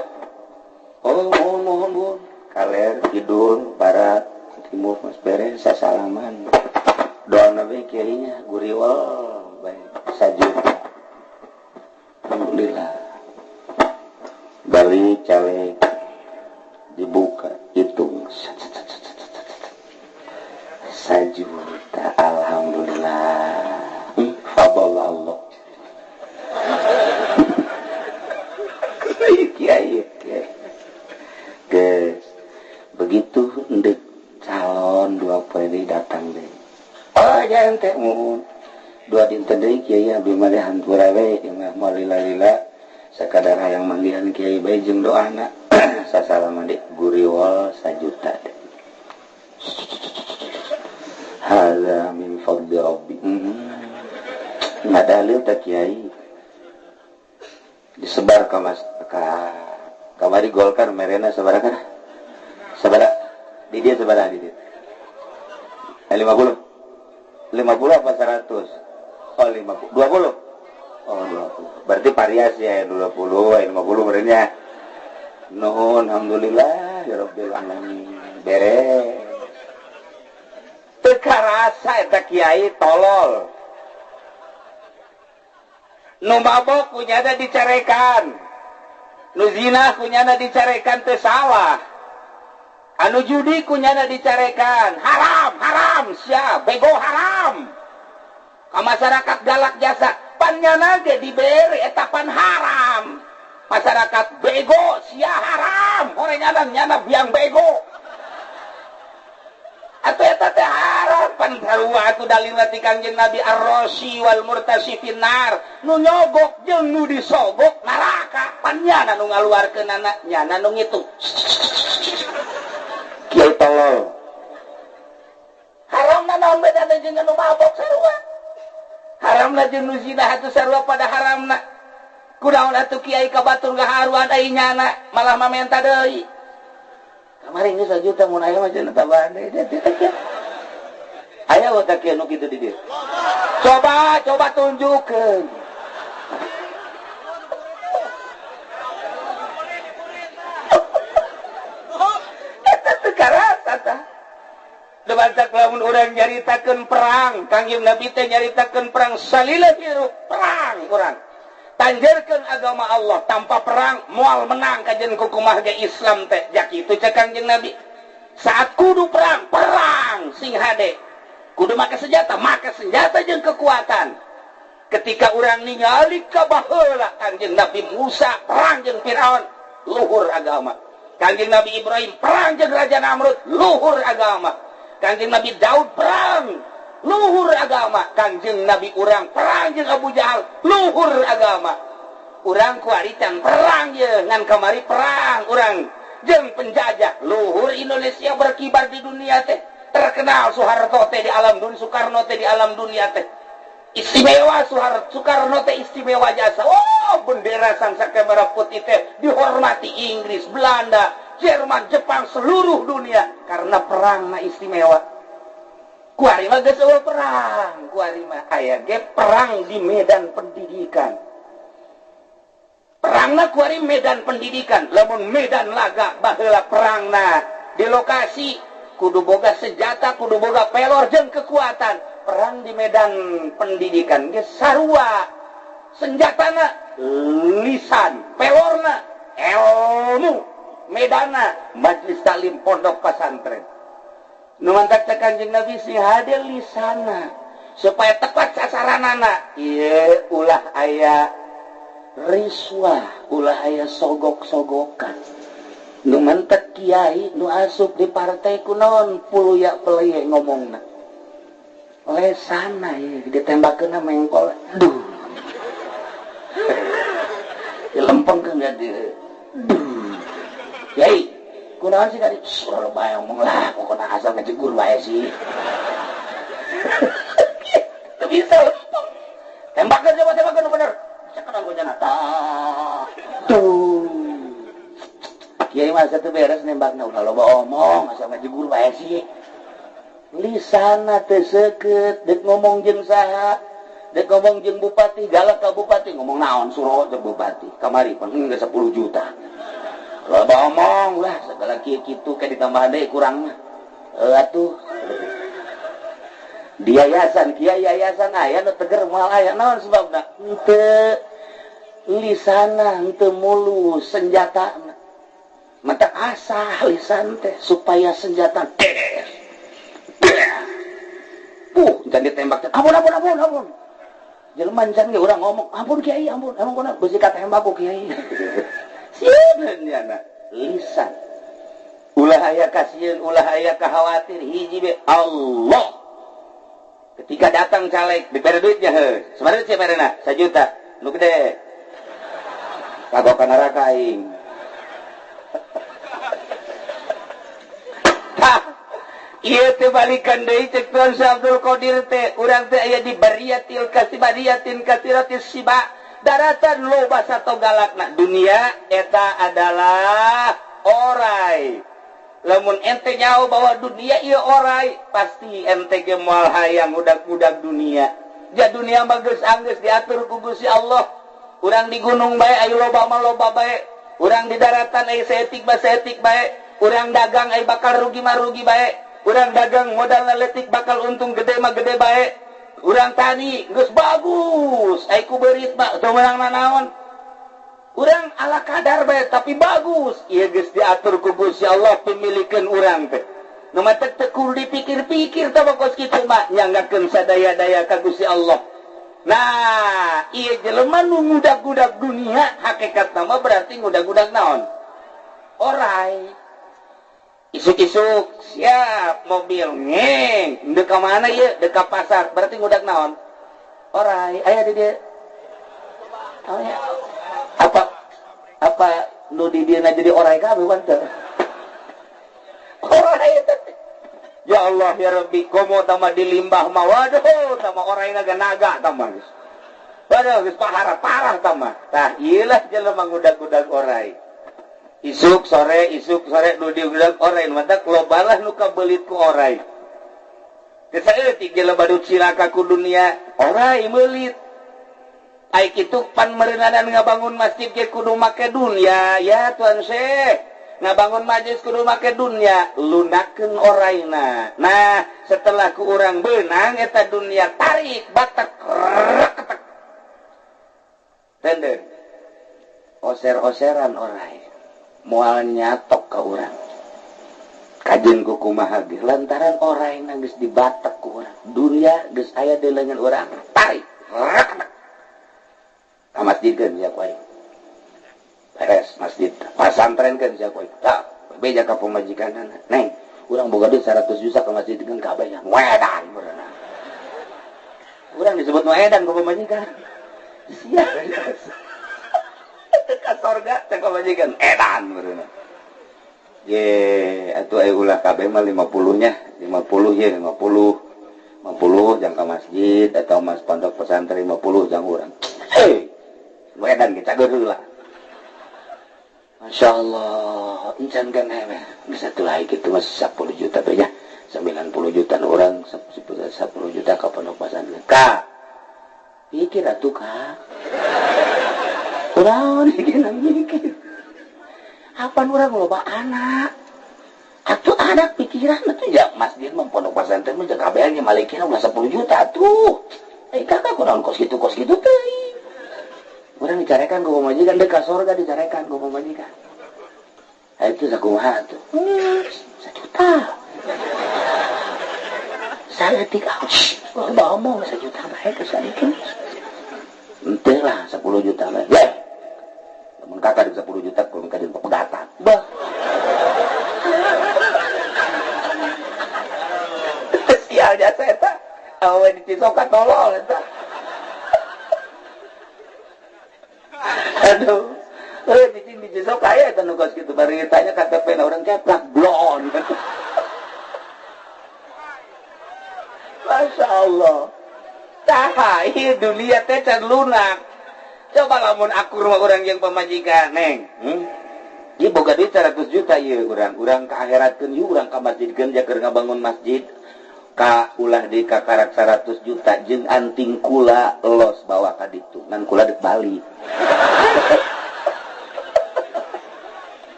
oh mohon kaler kidul barat timur mas beres sasalaman doa nabi kiainya guriwal baik sajuta alhamdulillah balik caleg dibuka hitung sajuta alhamdulillah fadl Allah kiai guys begitu ndek calon dua poe datang deh oh jangan teh mohon dua dinten deui kiai abdi mah hampura we imah moal lila sakadar hayang manggihan kiai bae jeung doana sasalama deui guriwal sajuta deh hadza min fadli rabbi madalil teh kiai disebar ka mas kamari Golkar merena sabaraha sabara di dia sabaraha di dia 50 apa 100 oh 50 20 oh 20 berarti variasi ya 20 50 merenya nuhun alhamdulillah ya rabbil alamin beres teu karasa eta kiai tolol nu mabok kunyana dicarekan nu zina kunyana dicarekan teu salah anu judi kunyana dicarekan haram sia bego haram ka masyarakat galak jasa pannyana ge dibere eta pan haram masyarakat bego sia haram orangnya nyana biang bego atuh eta teh haram pan sarua atuh dalilna ti Kangjeng Nabi ar-rasi wal murtasi finnar nu nyogok jeung nu disogok neraka pan nyana nu ngaluarkeun anak nyana nu ngitung kiai tolol haramna naon bedana jeung nu mabok sarua haramna jeung nu zina atuh sarua pada haramna kunaon atuh kiai ka batur gaharuan ai nyana malah mamenta deui kamari geus sajuta mun aya mah cenah tambahan deui aya we ka kieu nu kitu di dieu coba tunjukkeun Debatak lamun urang nyaritakeun perang, Kangjeng Nabi teh nyaritakeun perang salila hirup perang urang. Tanjerkeun agama Allah tanpa perang moal menang kajen kumaha ge Islam teh. Jak kitu cek Kangjeng Nabi. Saat kudu perang sing hade. Kudu make senjata jeung kekuatan. ketika orang ningali ka baheula Kangjeng Nabi Musa perang jeung Firaun luhur agama, Kangjeng Nabi Ibrahim perang jeung Raja Namrud luhur agama, Kangjeng Nabi Daud perang luhur agama, Kangjeng Nabi urang perang jeung Abu Jahal luhur agama. Urang kuari can perang ye ngan kamari perang urang jeung penjajah luhur. Indonesia berkibar di dunia teh, terkenal Soeharto teh di alam dunia, Soekarno teh di alam dunia teh istimewa. Soekarno teh istimewa jasa. Oh, bendera Sangsaka Merah Putih teh dihormati Inggris, Belanda, Jerman, Jepang, seluruh dunia karena perang na istimewa. Kuari mah geus eueuh perang, kuari mah aya ge perang di medan pendidikan. Perangna kuari medan pendidikan, lamun medan laga baheula perangna di lokasi kudu boga senjata, kudu boga pelor jeung kekuatan. Perang di medan pendidikan ge sarua, senjatana lisan, pelorna ilmu, medana majelis taklim pondok pesantren. Nu mantak Kanjeng Nabi si hadir lisana supaya tepat sasaranana. Ieu ulah aya riswah, ulah aya sogok-sogokan. Nu mantek kiai nu asup di partai kunaon puluya peleye ngomongna lesana ye ditembakeun mengkol duh dilempengkeun di duh kiai kunaon sih dari surah bayang ngomong lah pokoknya asal ngejegur bae sih teu bisa lempeng tembakeun coba tembakeun nu bener cekenan gua jana tuh kiai masa teu beres nembakna ulah loba omong asal ngajegur bae sih. Lisana teu seukeut dek ngomong jeung saha, dek ngomong jeung bupati, galak ka bupati ngomong naon suruh jeung bupati. Kamari pan geus 10 juta. Loba omong lah segala kieu kitu ke ditambah deui kurang mah. Atuh. Di yayasan kiai yayasan aya nu teger moal aya naon sebabna? Henteu lisana henteu mulus senjatana. Mata asah lisan teh supaya senjata des. Can ditembak teh. Ampun. Jelema can ge urang ngomong, "Ampun Kiai, ampun kuna beusi ka tembak ku Kiai." Sieun nya lisan. Ulah aya kasieun, ulah aya khawatir, hiji be Allah. Ketika datang caleg, dibere duitnya heuh. Sabaraha sih merena? 1 juta. Nu gede. Kagok ka neraka aing. Ieu teh balikan deui cek Tuan Syekh Abdul Qadir teh, urang teh aya di bariyatil kasibariyatin kasiratis siba, daratan loba sato galakna. Dunia eta adalah orai. Lamun ente nyaho bahwa dunia ieu orai, pasti ente ge moal hayang udag-udag dunia. Ja dunia mah geus anggeus diatur ku Gusti Allah. Urang di gunung bae aya loba mah loba bae. Urang di daratan aya saeutik bae. Urang dagang aya bakal rugi mah rugi bae. Urang dagang modal leletik bakal untung gede mah gede bae. Urang tani geus bagus, ai ku beurit mah teu meunang nanaon. Urang ala kadar bae tapi bagus. Ieu geus diatur ku Gusti Allah pemilikeun urang teh. Nu mah teu kudu dipikir-pikir tah bakos kitu mah nyanggakeun sadaya-daya ka Gusti Allah. Nah, ieu jelema nu ngudag-ngudag dunia hakikatna mah berarti ngudag-ngudag naon? Orai. Isuk-isuk siap mobil ngeng dek ka mana ya dek ka pasar berarti ngudag naon orai aya di dia oh, ya. apa nu di dia jadi orai kabeh wanteu orai ya Allah ya Rabbi komo tama di limbah mah waduh tama orai naga tama geus waduh geus parah tama tah ieu lah jelema ngudag-ngudag orai. Isuk sore nu diudag orai mata lobalah nu kabelit ku orai. Teu saeutik ge badut cilaka ku dunia, orai meulit. Ai kitu pan meureunanan ngabangun masjid ge kudu make dunya, ya Tuan Syekh. Ngabangun majelis kudu make dunya, lunakeun oraina. Nah, setelah ku urang beunang eta dunia tarik batak reketek. Tenden. Oser-oseran orai. Moal nyatok ka urang kajen ku kumaha ge lantaran oraina geus dibatek ku urang dunia geus aya di leungeun urang tarik masjid kan ya kuy. Beres masjid. Pasantren kan ya kuy. Tak beja ka pemajikan neng. Urang boga duit 100 juta ke masjid kan kabeh ya. Wedan beurana. Urang disebut wedan ku pemajikan. Sia. Ka sorga cek pemajikan edan beurana. Ye, atuh aya ulah kabeh mah 50-nya, 50 ye 50 jang ka masjid atau mas pondok pesantren 50 jang urang. Hei. Wedan kita geureulah. Masya Allah, encan kan bisa tulai gitu mas 10 juta aja, 90 juta orang 10 juta ke pondok pesantren. Kak, pikir atuh kak. Kurang mikir. Apa orang loba anak? Atuh anak pikiran atuh ya masjid mah pondok pesantren mah jeung kabehnya malikina ulah 10 juta atuh. Kakak kurang kos gitu teh. Orang dicarekan ku pamajikan deuk ka sorga dicarekan ku pamajikan. Itu sakumaha tuh? 1 juta. Saeutik kalau ngomong 1 juta bae geus sadikeun. Henteu lah 10 juta bae. Yeh. Lamun kakak 10 juta kudu ka dieu pegatan. Bah. Sial jasa eta. Awe dicisoka tolol eta. Aduh, cicing di cisok kaya itu nukos gitu, baru tanya KTP orang keplak, blon. Masya Allah. Cahaya dunia teh can lunak. Coba lamun aku rumah orang yang pemajikan, neng. Dia boga duit 100 juta ya orang ke akhiratkeun ieu urang ka masjidkeun jaker ngabangun masjid. Ka ulah di kakarak 100 juta jeung anting kula los bawa ka ditu ngan kula dek Bali.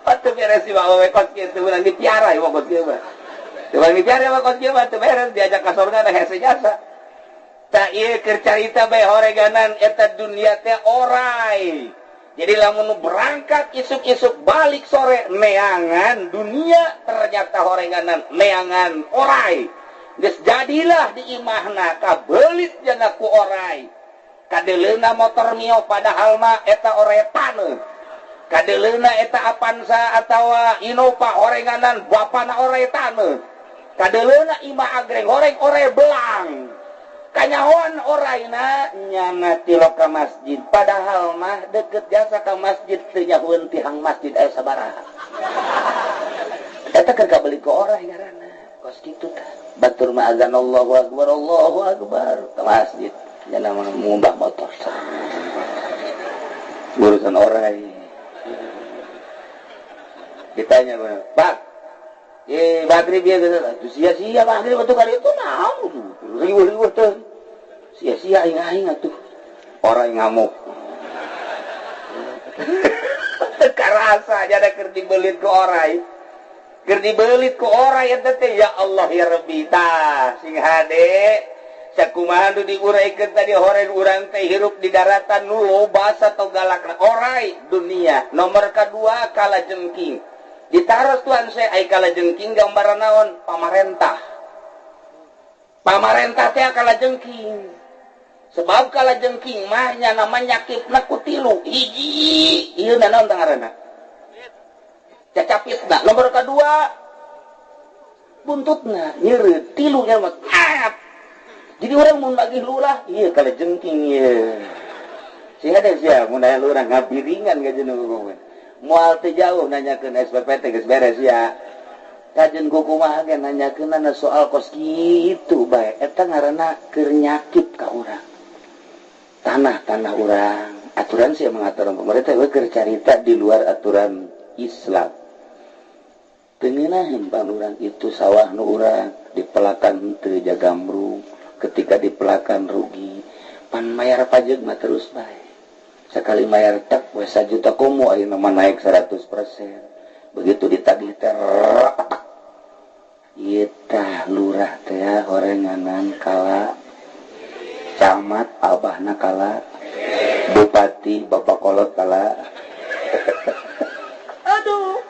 Atuh beres bawa we kos kieu urang dipiara ieu kos kieu mah. Urang dipiara mah kos kieu mah teu beres diajak ka sorga na hese jasa. Ta ieu keur carita bae horeganan eta dunia teh orai. Jadi lamun berangkat isuk-isuk balik sore neangan dunia ternyata horenganan neangan orai. Geus jadilah di imahna kabelit jana ku orai. Kadeleuna motor mio padahal mah eta oretan. Kadeleuna eta Avanza atawa Innova horenganan bapana oretan. Kadeleuna imah agreng horeng ore belang. Kanyahoan oraina nyana tilok ka masjid padahal mah deket jasa ka masjid teu nyahoeun tihang masjid aya sabaraha. Eta keur kabeli ku orai ngaranna. Kos kitu tah. Batur ma azan Allahu akbar ka masjid. Jangan mengumbah motor. Urusan orai. Ditanya Pak, maghrib ya gitu. Sia-sia maghrib atuh kali itu naon? Riweuh-riweuh teh. Sia-sia aing-aing atuh. Orang ngamuk. Karasa jadi keur dibelit ku orai. Keur dibelit ku orai eta teh ya Allah ya Rabbi tah sing hade sakumaha nu diuraykeun tadi horen urang teh hirup di daratan nu loba sato galakna orai dunia. Nomor kadua kalajengking. Ditaros tuan saya ai kalajengking gambaran naon? Pamarentah. Pamarentah teh kalajengking. Sebab kalajengking mah nya namanya nyakitna ku tilu. Hiji, ieu naon teh ngaranna? Cacapitna. Nomor kedua buntutna nyeureut, tilunya mah jadi orang mun bagi lurah, iya kalajengking ieu. Sing ada sia mun aya lurah ngabiringan ka jeung kukuman. Moal teu jauh nanyakeun SPP teh geus beres ya. Kajen kukumaha ge nanyakeunna soal kos kitu bae. Eta ngaranna keur nyakit ka urang. Tanah urang. Aturan sih mengaturan pemerintah we keur carita di luar aturan Islam. Tengenaheun pan urang itu sawah nu urang dipelakan teu jagambrung. Ketika dipelakan rugi pan mayar pajak mah terus bae. Sekali mayar tak we 1 juta komo ayeuna mah naik 100%. Begitu ditagih teh ieu tah lurah teh horenganan kala camat abahna kala bupati bapak kolot kala. Aduh.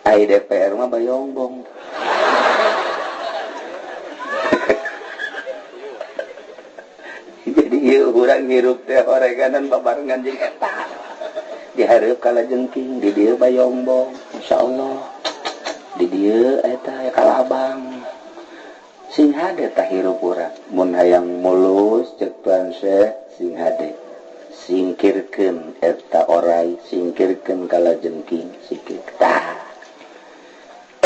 Ai DPR mah bayongbong. Jadi ieu urang hirup teh horeganan babarengan jeung eta dihareup kalajengking di dieu bayombong insyaallah di dieu eta kalabang sing hade tah hirup urang mun hayang mulus cek Tuan Syekh sing hade singkirkeun eta orai singkirkeun kalajengking sikir tah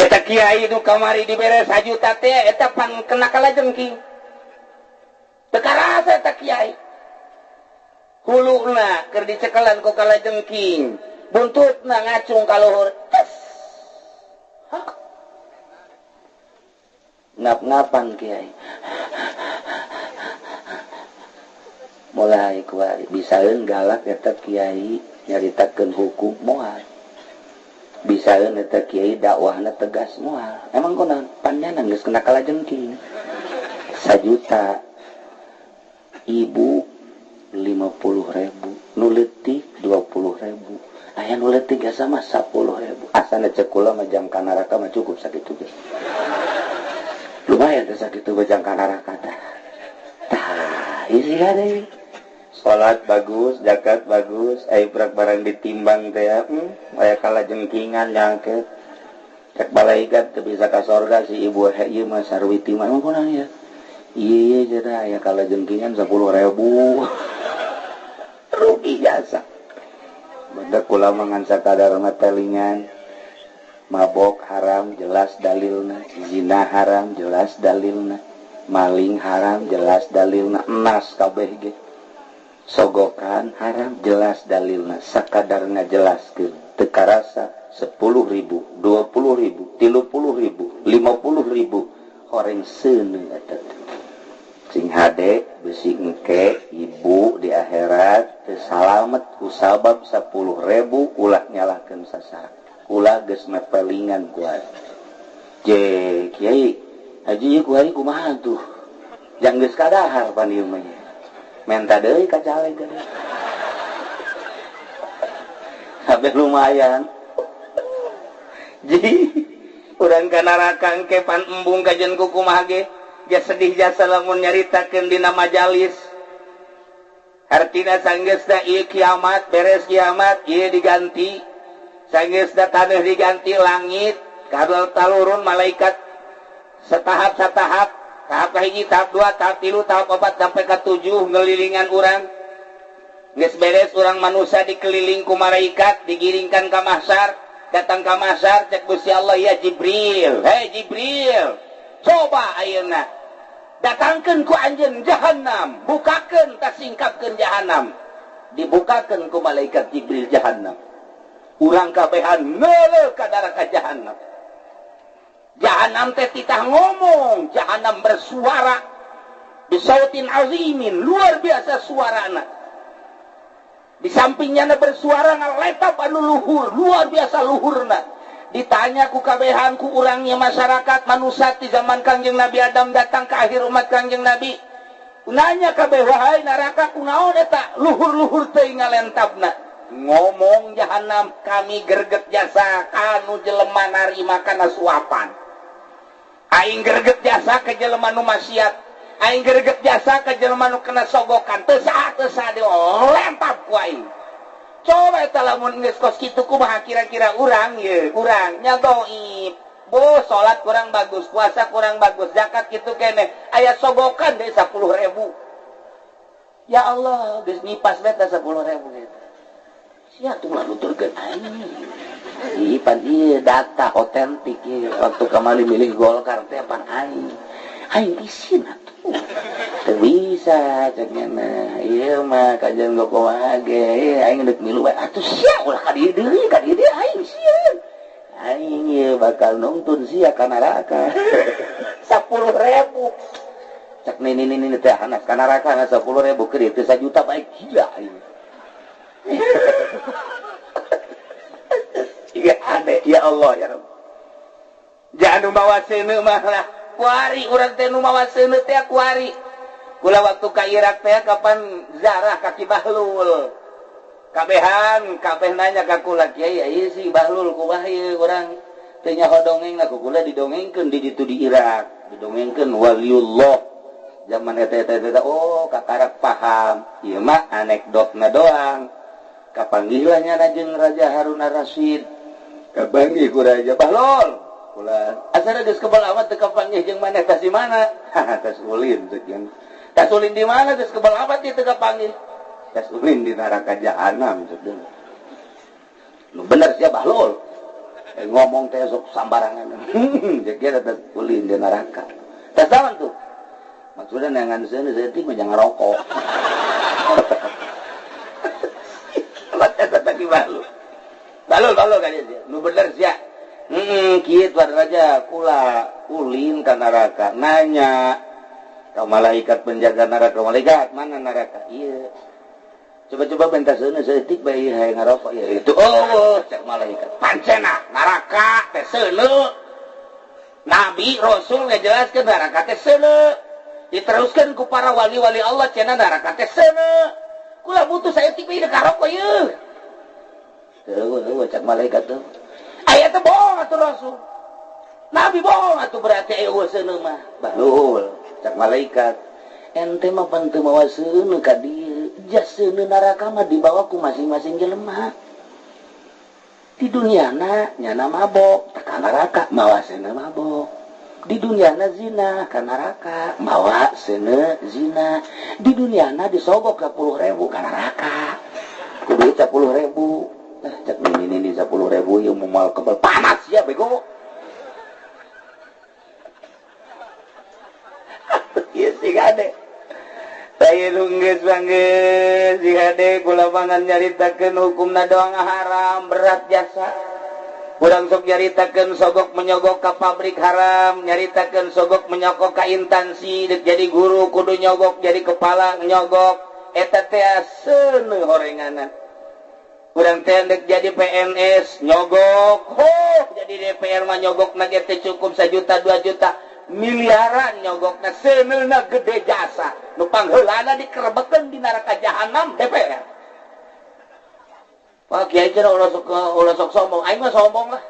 eta kiai nu kamari dibere 1 juta teh eta pan kena kalajengking teu karasa eta kiai huluna keur dicekelan ku kalajengking buntutna ngacung ka luhur ngap-ngapan kiai mulai kuari bisaeun galak eta kiai nyaritakeun hukum moal bisaeun eta kiai dakwahna tegas moal emang kunaon panjana geus kena kalajengking 1 juta ibu 50.000 nu leutik 20.000 aya nu leutik asa mah 10.000 asana cek kula mah jang ka neraka mah cukup sakitu ge lumayan teh sakitu bejang ka neraka tah isi hade salat bagus zakat bagus aya barang ditimbang teh aya kalajengkingan nyangket cek malaikat teu bisa ka sorga si ibu ieu mah sarwiti mah kunaon ya iya cenah aya kalajengkingan 10.000 rugi jasa bener kula mangan sakadar mah telingan mabok haram jelas dalilna zina haram jelas dalilna maling haram jelas dalilna enas kabeh ge sogokan haram jelas dalilna sakadar ngajelaskeun teu karasa 10.000 20.000 30.000 50.000 horeng seuneu eta sing hade besi engke ibu di akhirat teu salamet ku sabab 10.000 ulah nyalahkeun sasara ulah geus mepelingan ku je kiai haji ieu ku hari kumaha tuh jang geus kadahar pan ieu mah menta deui ka caleg kabeh lumayan ji urang ka neraka engke pan embung kajen ku kumaha ge ya sedih jasa lamun nyaritakeun dina majalis artina sanggeusna ieu kiamat beres kiamat ieu diganti sanggeusna taneuh diganti langit kadal talurun malaikat setahap tahap kahiji tahap 2 tahap 3 tahap 4 sampai ka 7 ngelilingan urang geus beres urang manusia dikeliling ku malaikat digiringkan ka mahsyar datang ka mahsyar cek Gusti Allah ya Jibril hei Jibril coba ayeuna datangkeun ku anjeun jahanam bukakeun tak singkapkeun jahanam dibukakeun ku malaikat Jibril jahanam urang kabehan neuleuh ka neraka jahanam jahanam teh titah ngomong jahanam bersuara bisautin azimin luar biasa suarana di sampingnya bersuara ngaletap anu luhur luar biasa luhurna ditanya ku kabehan ku urangnya masyarakat manusia di zaman Kangjeng Nabi Adam datang ke akhir umat Kangjeng Nabi nanya kabeh wahai neraka kunaon eta luhur-luhur teuing ngalentapna ngomong jahanam kami greget jasa anu jelema narima kana suapan aing greget jasa ke jelema nu maksiat aing greget jasa ke jelema nu kena sogokan teu saha lempap ku aing coba eta lamun geus kos kitu kumaha kira-kira urang ye urang nya dhaif bos salat kurang bagus puasa kurang bagus zakat kitu keneh aya sogokan deui 10.000 ya Allah geus nipas beta 10.000 gitu sia tuh nuturkeun aing pan ieu data otentik ieu waktu kamali milih Golkar teh pan aing isin atuh teu bisa cenah ieu mah kajian kumaha ge aing deuk milu bae atuh sia ulah ka dieu deui aing sieun aing ieu bakal nungtun sia ka neraka 10.000 cek nini teh anak ka neraka 10.000 keur teu 1 juta bae gila aing ya ade ya Allah ya Rabb jangan bawa seuneu mah lah kuari urang teh nu mawa seuneu teh kuari kula waktu ka Irak teh kapan zarah kaki Bahlul kabehan kabeh nanya ka kula kiai ieu si Bahlul kumaha ieu urang teu nyaho dongengna ku kula didongengkeun di ditu di Irak didongengkeun waliullah zaman eta oh kakarak paham ieu mah anekdotna doang. Kapanggihlannya jeung Raja Harun Ar-Rasyid. Kapanggih ku Raja Bahlol. Ulah asana geus kebal amat teu kapanggih jeung maneh tas di mana? Tas ulin teh jeung. Tas ulin di mana geus kebal amat teu kapanggih. Tas ulin di neraka jahanam teh. Nu bener sia Bahlol. Ngomong teh sok sambarangan. Jadi tas ulin di neraka. Tas naon tuh? Maksudnya nangan seuneu seutik mah jangan rokok. Tadi Bahlol kan dia. Nu bener sia. Kieu Raja kula ulin ka neraka nanya ka malaikat penjaga neraka, malaikat mana neraka? Iya. Coba-coba bentar seuneu seutik bae hayang ngarokok ya itu. Oh, cek malaikat. Pancena neraka teh seuneu. Nabi Rasul ngajelaskeun neraka teh seuneu. Diteruskeun ku para wali-wali Allah cenah neraka teh seuneu. Kula butuh saeutik bae ngarokok ieu. Teueuh cek malaikat tuh. Aya teh bohong atuh Rasul. Nabi bohong atuh berarti eueuh seuneu mah. Bahlul cek malaikat. Ente mah panteu mawa seuneu ka dieu. Jas seuneu neraka mah dibawa ku masing-masing jelema. Di duniana nyana mabok, ka neraka mawa seuneu mabok. Di duniana zina, ka neraka mawa seuneu zina. Di duniana disogok 10.000 ka neraka. Kudu 10.000. Nah, cek ini 10.000 yang mau kebal panas ya bego. Iya sih gade. Saya nungges bangges si gade kula pangan nyaritakeun hukumna doang haram berat jasa. Urang sok nyaritakeun sogok menyogok ka pabrik haram, nyaritakeun sogok menyogok ka instansi dek jadi guru kudu nyogok jadi kepala nyogok eta teh seuneu horenganan. Urang teh dek jadi PNS nyogok, jadi DPR mah nyogok na teh cukup 1 juta 2 juta, miliaran nyogokna seuneuna gede jasa. Nu pangheulana dikerebekeun di neraka jahanam DPR. Pak Kiai cenah ulah sok sombong, aing mah sombong lah.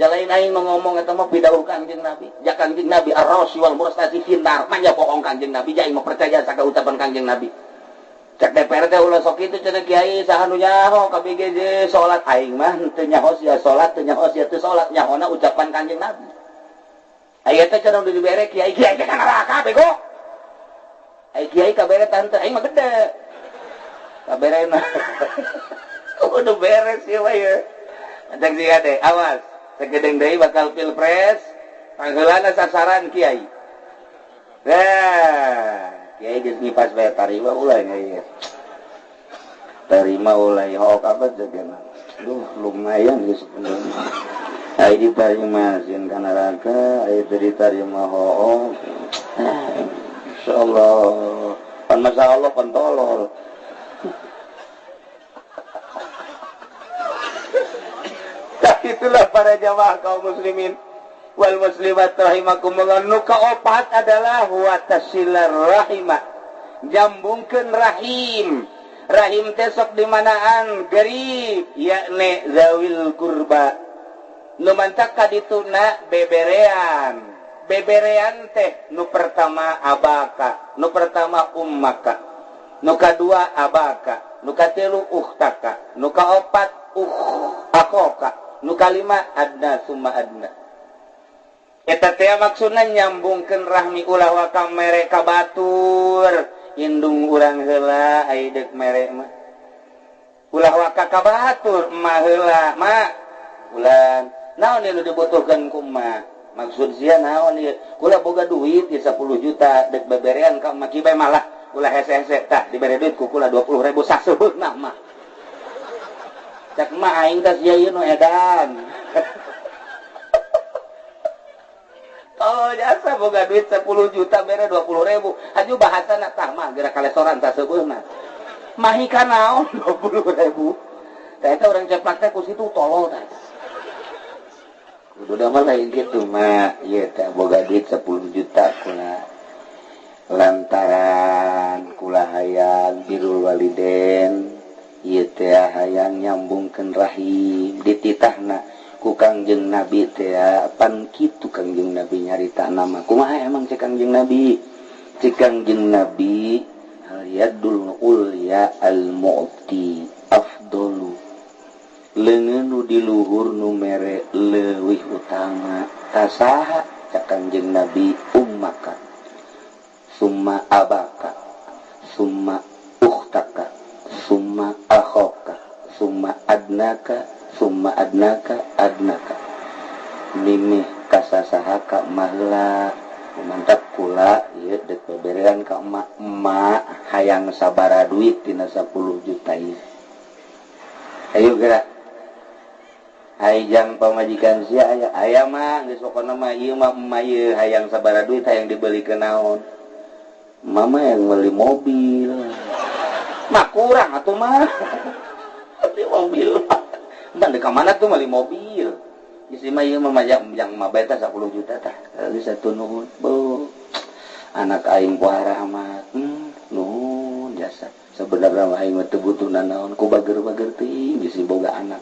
Jalain aing mah ngomong eta mah pidawuh Kangjeng Nabi. Ja Kangjeng Nabi ar-rasy wal murtasi finnar, mah nya bohong Kangjeng Nabi, ja aing mah percaya saka ucapan Kangjeng Nabi. Cek DPR teh ulah sok kitu cenah Kiai saha nu nyaho ka BGJ salat aing mah teu nyaho sia salat teu nyaho sia teu salat nyahona ucapan Kanjeng Nabi. Aya teh cenah di bere Kiai teh ka neraka bego. Ai Kiai ka bere tante aing mah gede. Ka berena. Kudu beres ieu mah ye. Cek si gade awas sagedeng deui bakal pilpres pangheulana sasaran Kiai. Nah Kiai geus ngipas bae tarima ulah nya. Tarima ulah hok apa jagana. Duh lumayan geus sebenarnya. Ai ditarima sieun ka neraka, ai teu ditarima hook. Insyaallah. Pan masyaallah pan tolol. Itulah para jamaah kaum muslimin wal muslimat rahimakumullah. Nu kaopat adalah wa tasilar rahimah, jambungkeun rahim. Rahim teh sok dimanaan garib yakni zawil kurba. Nu mantak ka dituna beberean. Beberean teh nu pertama abaka, nu pertama ummaka, nu kadua abaka, nu katilu ukhtaka, nu kaopat akoka, nu kalima adna summa adna. Eta teh maksudna nyambungkeun rahmi ulah wa ka mere ka batur, indung urang heula ai deuk mere mah. Ulah wa ka batur mah heula, mak. Ulan, naon nu dibutuhkeun ku mah? Maksud sia naon ieu? Kula boga duit di 10 juta deuk beberean ka mah kieu bae malah ulah hese-hese tah dibere duit ku kula 20.000 sasebeutna mah. Cak mah aing teh sia ieu nu edan. Oh jasa boga duit 10 juta bere 20.000. Aju bahasana tah mah geura kalesoran sasebeutna. Mahi ka naon 20.000. Tah eta urang ceplak teh ku situ tolol tah. Kudu mah lain kitu mah ieu teh boga duit 10 juta kula. Lantaran kula hayang birrul walidain, ieu teh hayang nyambungkeun rahim dititahna ku Kangjeng Nabi teh pan kitu Kangjeng Nabi nyarita nama kumaha emang cek Kangjeng Nabi. Cek Kangjeng Nabi yadul ulya al-mu'ti afdolu leungeun nu di luhur nu mere leuwih utama tasaha cak Kanjeng Nabi ummaka summa abaka summa ukhtaka summa akhoka summa adnaka adnaka mimih kasasahaka mahla mantap kula ieu dek beberean ka emak hayang sabara duit tina 10 juta ieu ayo gerak hayang pamajikan sia aya mah geus pokona mah ieu mah emak ieu hayang sabara duit hayang dibelikeun naon mama yang beli mobil mah kurang atuh mah beli mobil entah di kamana tuh beli mobil isi mah ieu mah yang mah beta 10 juta tah geus satu nuhun bu anak aing puara amat nuhun jasa sebenarnya mah aing mah teu butuh naon ku bager-bager teuing geus boga anak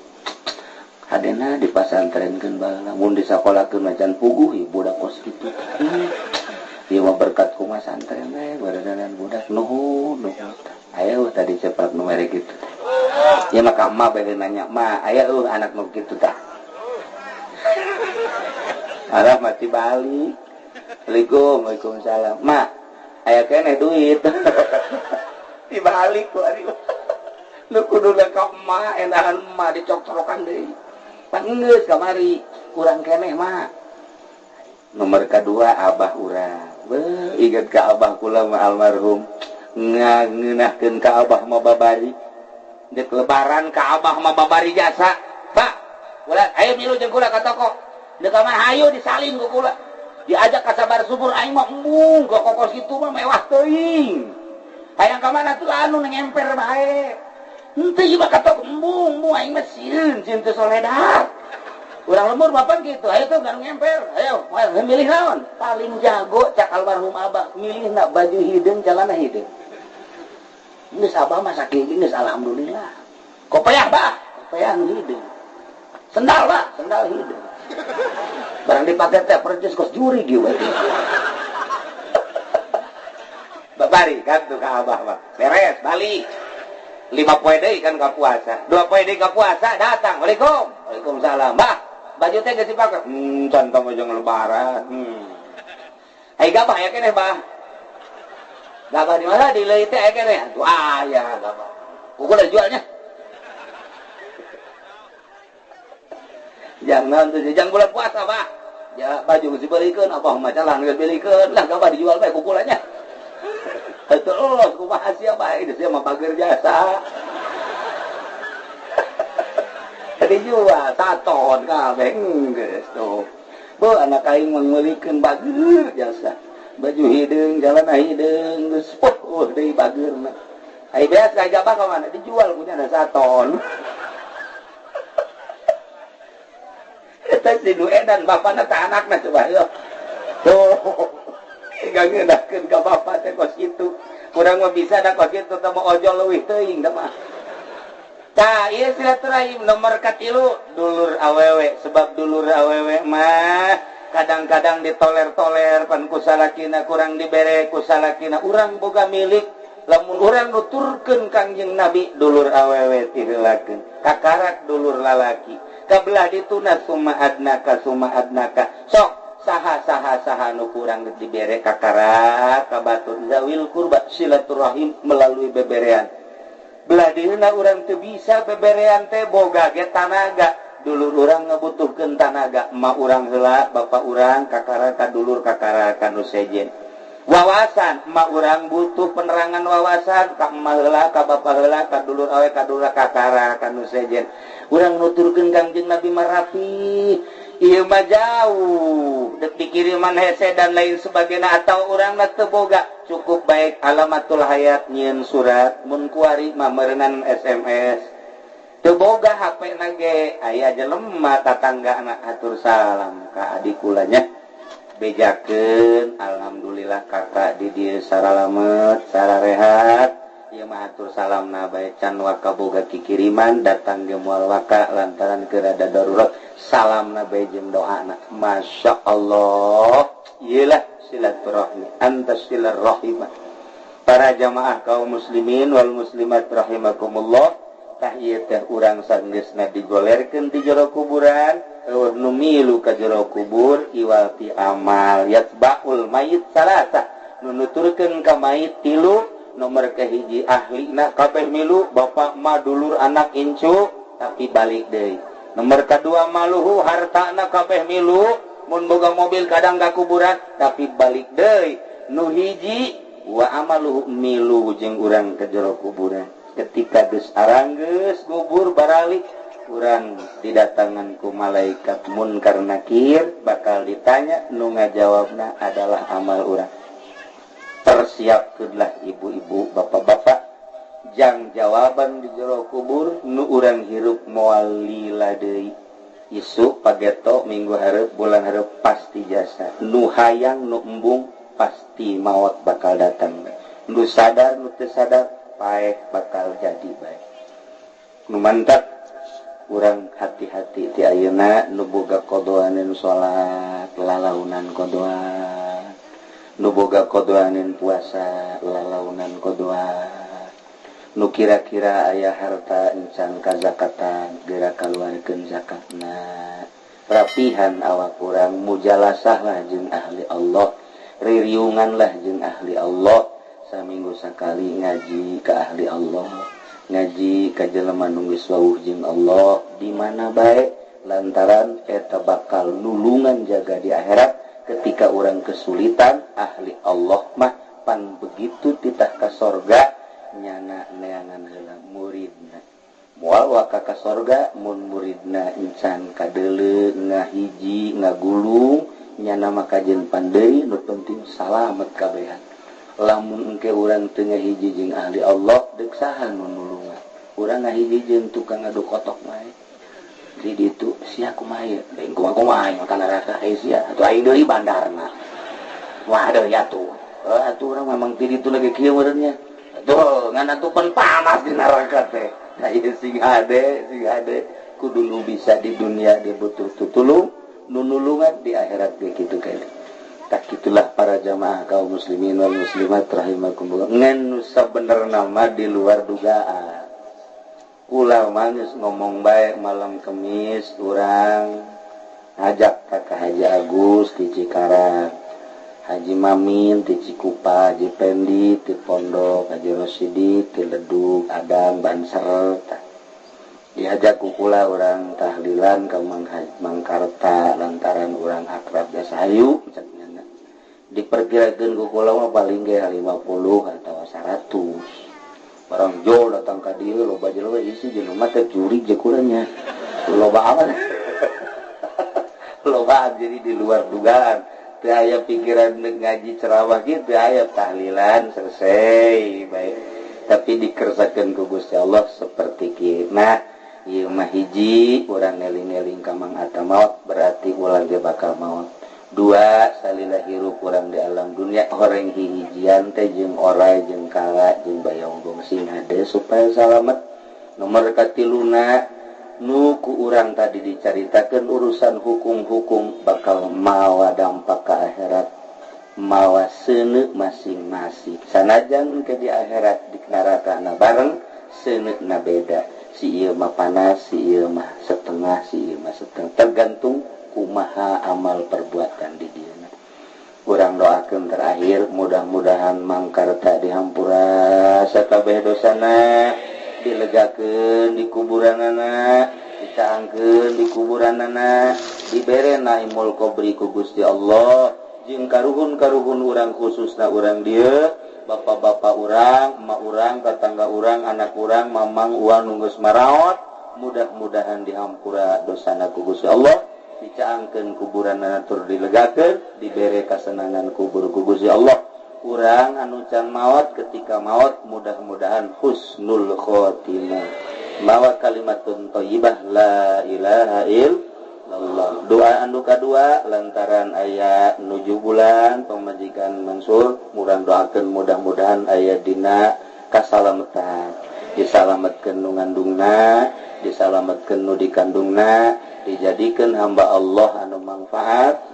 hadena dipasantrenkeun baheula mun disakolahkeun macan puguh ieu budak kos kitu ieu mah berkat kumaha santren we baradanan budak nuhun aya tadi cepat nu mere kitu ieu mah ka emak bae nanya ma aya anak nu kitu tah arah mati balik Waalaikumsalam mak aya keneh duit dibalik ku ari nu kudu ka emak endahan emak dicok-cokokan deui pan geus kamari kurang keneh mak nomor kedua abah urang beuh inget ka abah kula mah almarhum ngeunahkeun ka abah mah babari dek lebaran ka abah mah babari jasa pak kula ayo milu jeung kula ka toko dek mah hayu disalin ku kula diajak ka sabar subur aing mah embung ka kokos kitu mah mewah teuing hayang ka mana tuh anu ngemper bae henteu ieu mah ka toko embung aing mah sieun teu soledad urang lembur bapak gitu ayo tuh gak ngemper ayo milih naon paling jago cak almarhum abah milih nak baju hideung celana hideung geus abah mah saking geus alhamdulillah kopiah bah kopiah hideung sendal bah sendal hideung barang dipake teh percis kos juri ge we babari kan tuh ka abah mah beres balik 5 poe deui kan ka puasa 2 poe deui ka puasa datang waalaikumsalam bah baju teh geus dipake can tong jeung lebaran ai gabah aya keneh bah gabah di mana di leuit teh aya keneh atuh aya gabah kuku udah jualnya jangan tuh jangan bulan puasa bah ya baju geus dibelikeun apa mah calan geus belikeun lah gabah dijual bae kukulanya terus kumaha sia bae dia mah bager jasa dijual taton kabeh geus tuh beuh anak aing mah meulikeun bager jasa baju hideung jalana hideung geus deui bageurna ai beas ka jabah ka mana dijual punya ada saton eta si nu edan bapana teh anakna coba yeuh tuh gak ngeunakeun ka bapa teh kos kitu kurang mah bisa da kos kitu teh mah ojol leuwih teuing da mah tah ieu silaturahim nomor katilu dulur awewe sebab dulur awewe mah kadang-kadang ditoler-toler pan ku salakina kurang dibere ku salakina urang boga milik lamun urang nuturkeun Kangjeng Nabi dulur awewe tiheulakeun kakarak dulur lalaki kabelah dituna summa adnaka sok saha nu kurang dibere kakarak kabatur zawil kurba silaturahim melalui beberean belah dieuna urang teu bisa beberean teh boga ge tanaga dulur urang ngabutuhkeun tanaga emak urang heula bapak urang kakara ka dulur kakara ka nu sejen wawasan emak urang butuh penerangan wawasan ka emak heula ka bapak heula ka dulur awe ka dulur kakara ka nu sejen urang nuturkeun Kangjeng Nabi mah rapi ieu mah jauh dek dikiriman hese dan lain sebagainya atau urang na teu boga cukup baik alamatul hayat nyieun surat mun kuari mah meureunnan SMS teu boga HP na ge aya jelema tatanggana atur salam ka adik kulanya bejakeun alhamdulillah kakak di dieu saralamet sararehat ieu mah atur salamna bae can waka boga kikiriman datang ge moal waka lantaran keurada darurat salamna bae jeung doana masyaallah ieulah silaturahmi anta silaturahimah para jamaah kaum muslimin wal muslimat rahimakumullah, tah ieu teh urang sanggeusna digolerkeun di jero kuburan, eueuh nu milu ka jero kubur iwal ti amal yatba'ul mayit salasa, nu nuturkeun ka mayit tilu, nomor kahiji ahlina kabeh milu, bapak ma dulur anak incu tapi balik deui. Nomor kedua maluhu hartana kabeh milu, mun boga mobil kadang ka kuburan tapi balik deui. Nu hiji wa amaluhu milu jeung urang ke jero kuburan. Ketika geus aranggeus kubur baralik, urang didatangan ku malaikat munkar nakir, bakal ditanya, nu ngajawabna adalah amal urang. Persiapkeunlah ibu-ibu, bapak-bapak, jang jawaban di jero kubur nu urang hirup moal lila deui. Isu pageto minggu hareup bulan hareup pasti jasa. Nu hayang nu embung pasti maut bakal datang. Nu sadar nu teu sadar paeh bakal jadi bae. Nu mantap urang hati-hati ti ayeuna nu boga qodhoaneun salat lalaunan qodhoa, nu boga qodhoaneun puasa lalaunan qodhoa, nu kira-kira aya harta encan kazakatan geura kaluarkeun zakatna, rapihan awak urang, mujalasahlah jeung ahli Allah, ririunganlah jeung ahli Allah, saminggu sakali ngaji ka ahli Allah, ngaji ka jelema nu geus wawuh jeung Allah di mana bae, lantaran eta bakal nulungan jaga di akhirat ketika urang kesulitan. Ahli Allah mah pan begitu titah ka sorga nyana neangan heula muridna, moal waka ka sorga mun muridna encan kadeuleu ngahiji ngagulung nyana makajeun pandeui, nu penting salamet kabehan. Lamun engke urang teu ngahiji jeung ahli Allah deuk saha nu nulungan? Urang ngahiji jeung tukang ngaduk kotok wae. Di ditu sia kumaha ye? Deung kumaha makan rasa sia atuh aing deui bandarna. Waduh ya tuh. Atuh urang memang ti ditu lagi kieu meureunnya. Tuh ngan atuh pen panas di neraka teh. Da ieu sing hade kudu nu bisa di dunia dia butuh tutulung, nu nulungan di akhirat ge kitu kae. Tak itulah para jamaah kaum muslimin wal muslimat rahimakumullah. Ngan nu sabenerna mah di luar dugaan. Ulah manis ngomong baik malam Kemis urang ngajak Kakak Haji Agus di Cikarang, Haji Mamin di Cikupa, Haji Pendi di Pondok, Haji Rosidi di Ledug, Adam, Banser. Diajak kukula orang tahlilan ke Mangkarta lantaran orang akrab biasa hayu. Diperkirakan kukula mah paling ge 50 atau 100. Barang jol datang ka dieu loba jelema isi jelema teh curi jekuranya. Loba amat. Loba jadi di luar dugaan. Teu aya pikiran ngaji ceramah kitu, aya tahlilan selesai baik. Tapi dikersakeun ku Gusti Allah seperti kieu. Nah, ieu mah hiji urang eling-eling ka Mang Ata maut berarti ulah ge bakal maut. Dua, salila hirup urang di alam dunia horeng hijian teh jeung orai jeung kala jeung bayawnggong sing hade supaya salamet. Nomor katiluna nu ku urang tadi dicaritakeun urusan hukum-hukum bakal mawa dampak ka akhirat, mawa seuneu masing-masing. Sanajan ke di akhirat di nerakana bareng, seuneuna beda. Si ieu mah panas, si ieu mah setengah, si ieu mah setengah, tergantung kumaha amal perbuatan di dieu. Urang doakeun terakhir mudah-mudahan Mangkarta dihampura sakabeh dosana, dilegakeun di kuburanana, dicaangkeun di kuburanana, dibere naimul qabri ku Gusti Allah, jeung karuhun-karuhun urang khususna urang dieu, bapak-bapak urang, emak urang, tetangga urang, anak urang, mamang uang nunggus maraot, mudah-mudahan dihampura dosana ku Gusti Allah. Dicaangkeun kuburanna tur dilegakeun, dibere kasenangan kubur ku Gusti Allah. Urang anu can maot ketika maot mudah-mudahan husnul khotimah. Mawa kalimatun thayyibah la ilaha illallah. Doa anu kadua lantaran aya nuju bulan pamajikan Mansur, murang doakeun mudah-mudahan aya dina kasalametan. Disalametkeun nu ngandungna, disalametkeun nu dikandungna, dijadikan hamba Allah anu manfaat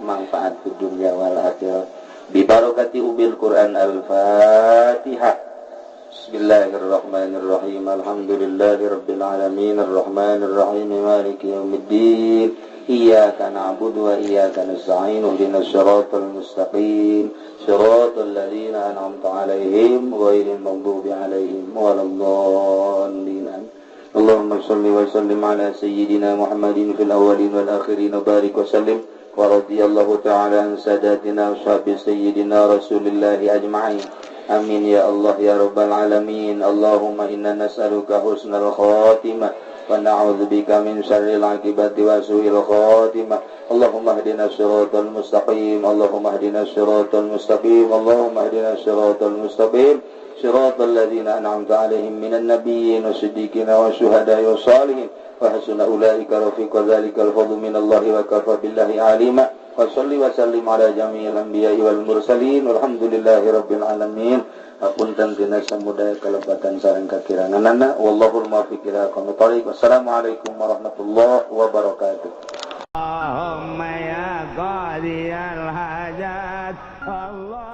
di dunia wal akhirah. Bi barakati ubil Quran al-Fatihah. Bismillahirrahmanirrahim. Alhamdulillahirabbil alamin arrahmanir rahim maliki yaumiddin. Iyyaka na'budu wa iyyaka nasta'in ihdinas siratal mustaqim siratal ladzina an'amta 'alaihim ghairil maghdubi 'alaihim waladdallin. Allahumma shalli wa sallim ala sayyidina Muhammadin fil awwalin wal akhirin wa barik wa sallim wa radiyallahu ta'ala an sadatina ashabi sayyidina Rasulillahi ajma'in. Amin ya Allah ya rabbal alamin. Allahumma inna nas'aluka husnal khatimah wa na'udzubika min syarril aqibati wa su'il khatimah. Allahumma hdina siratal mustaqim. Allahumma hdina siratal mustaqim. Allahumma hdina siratal mustaqim. Siratal ladzina an'amta 'alaihim minan nabiyyin wasiddiqin wasyuhada'i wassalihin wa hasuna ulaika rafiqa. Dzalikal fadlu minallahi wa kafa billahi 'alima. Wa sholli wa sallim ala jami'il anbiya'i wal mursalin walhamdulillahi rabbil alamin. Apunten tina samudaya kalebatan sareng kakiranganana wallahul muwaffiq ila aqwamit thoriq. Wassalamualaikum warahmatullahi wabarakatuh. Allahumma ya qadiyal hajat Allah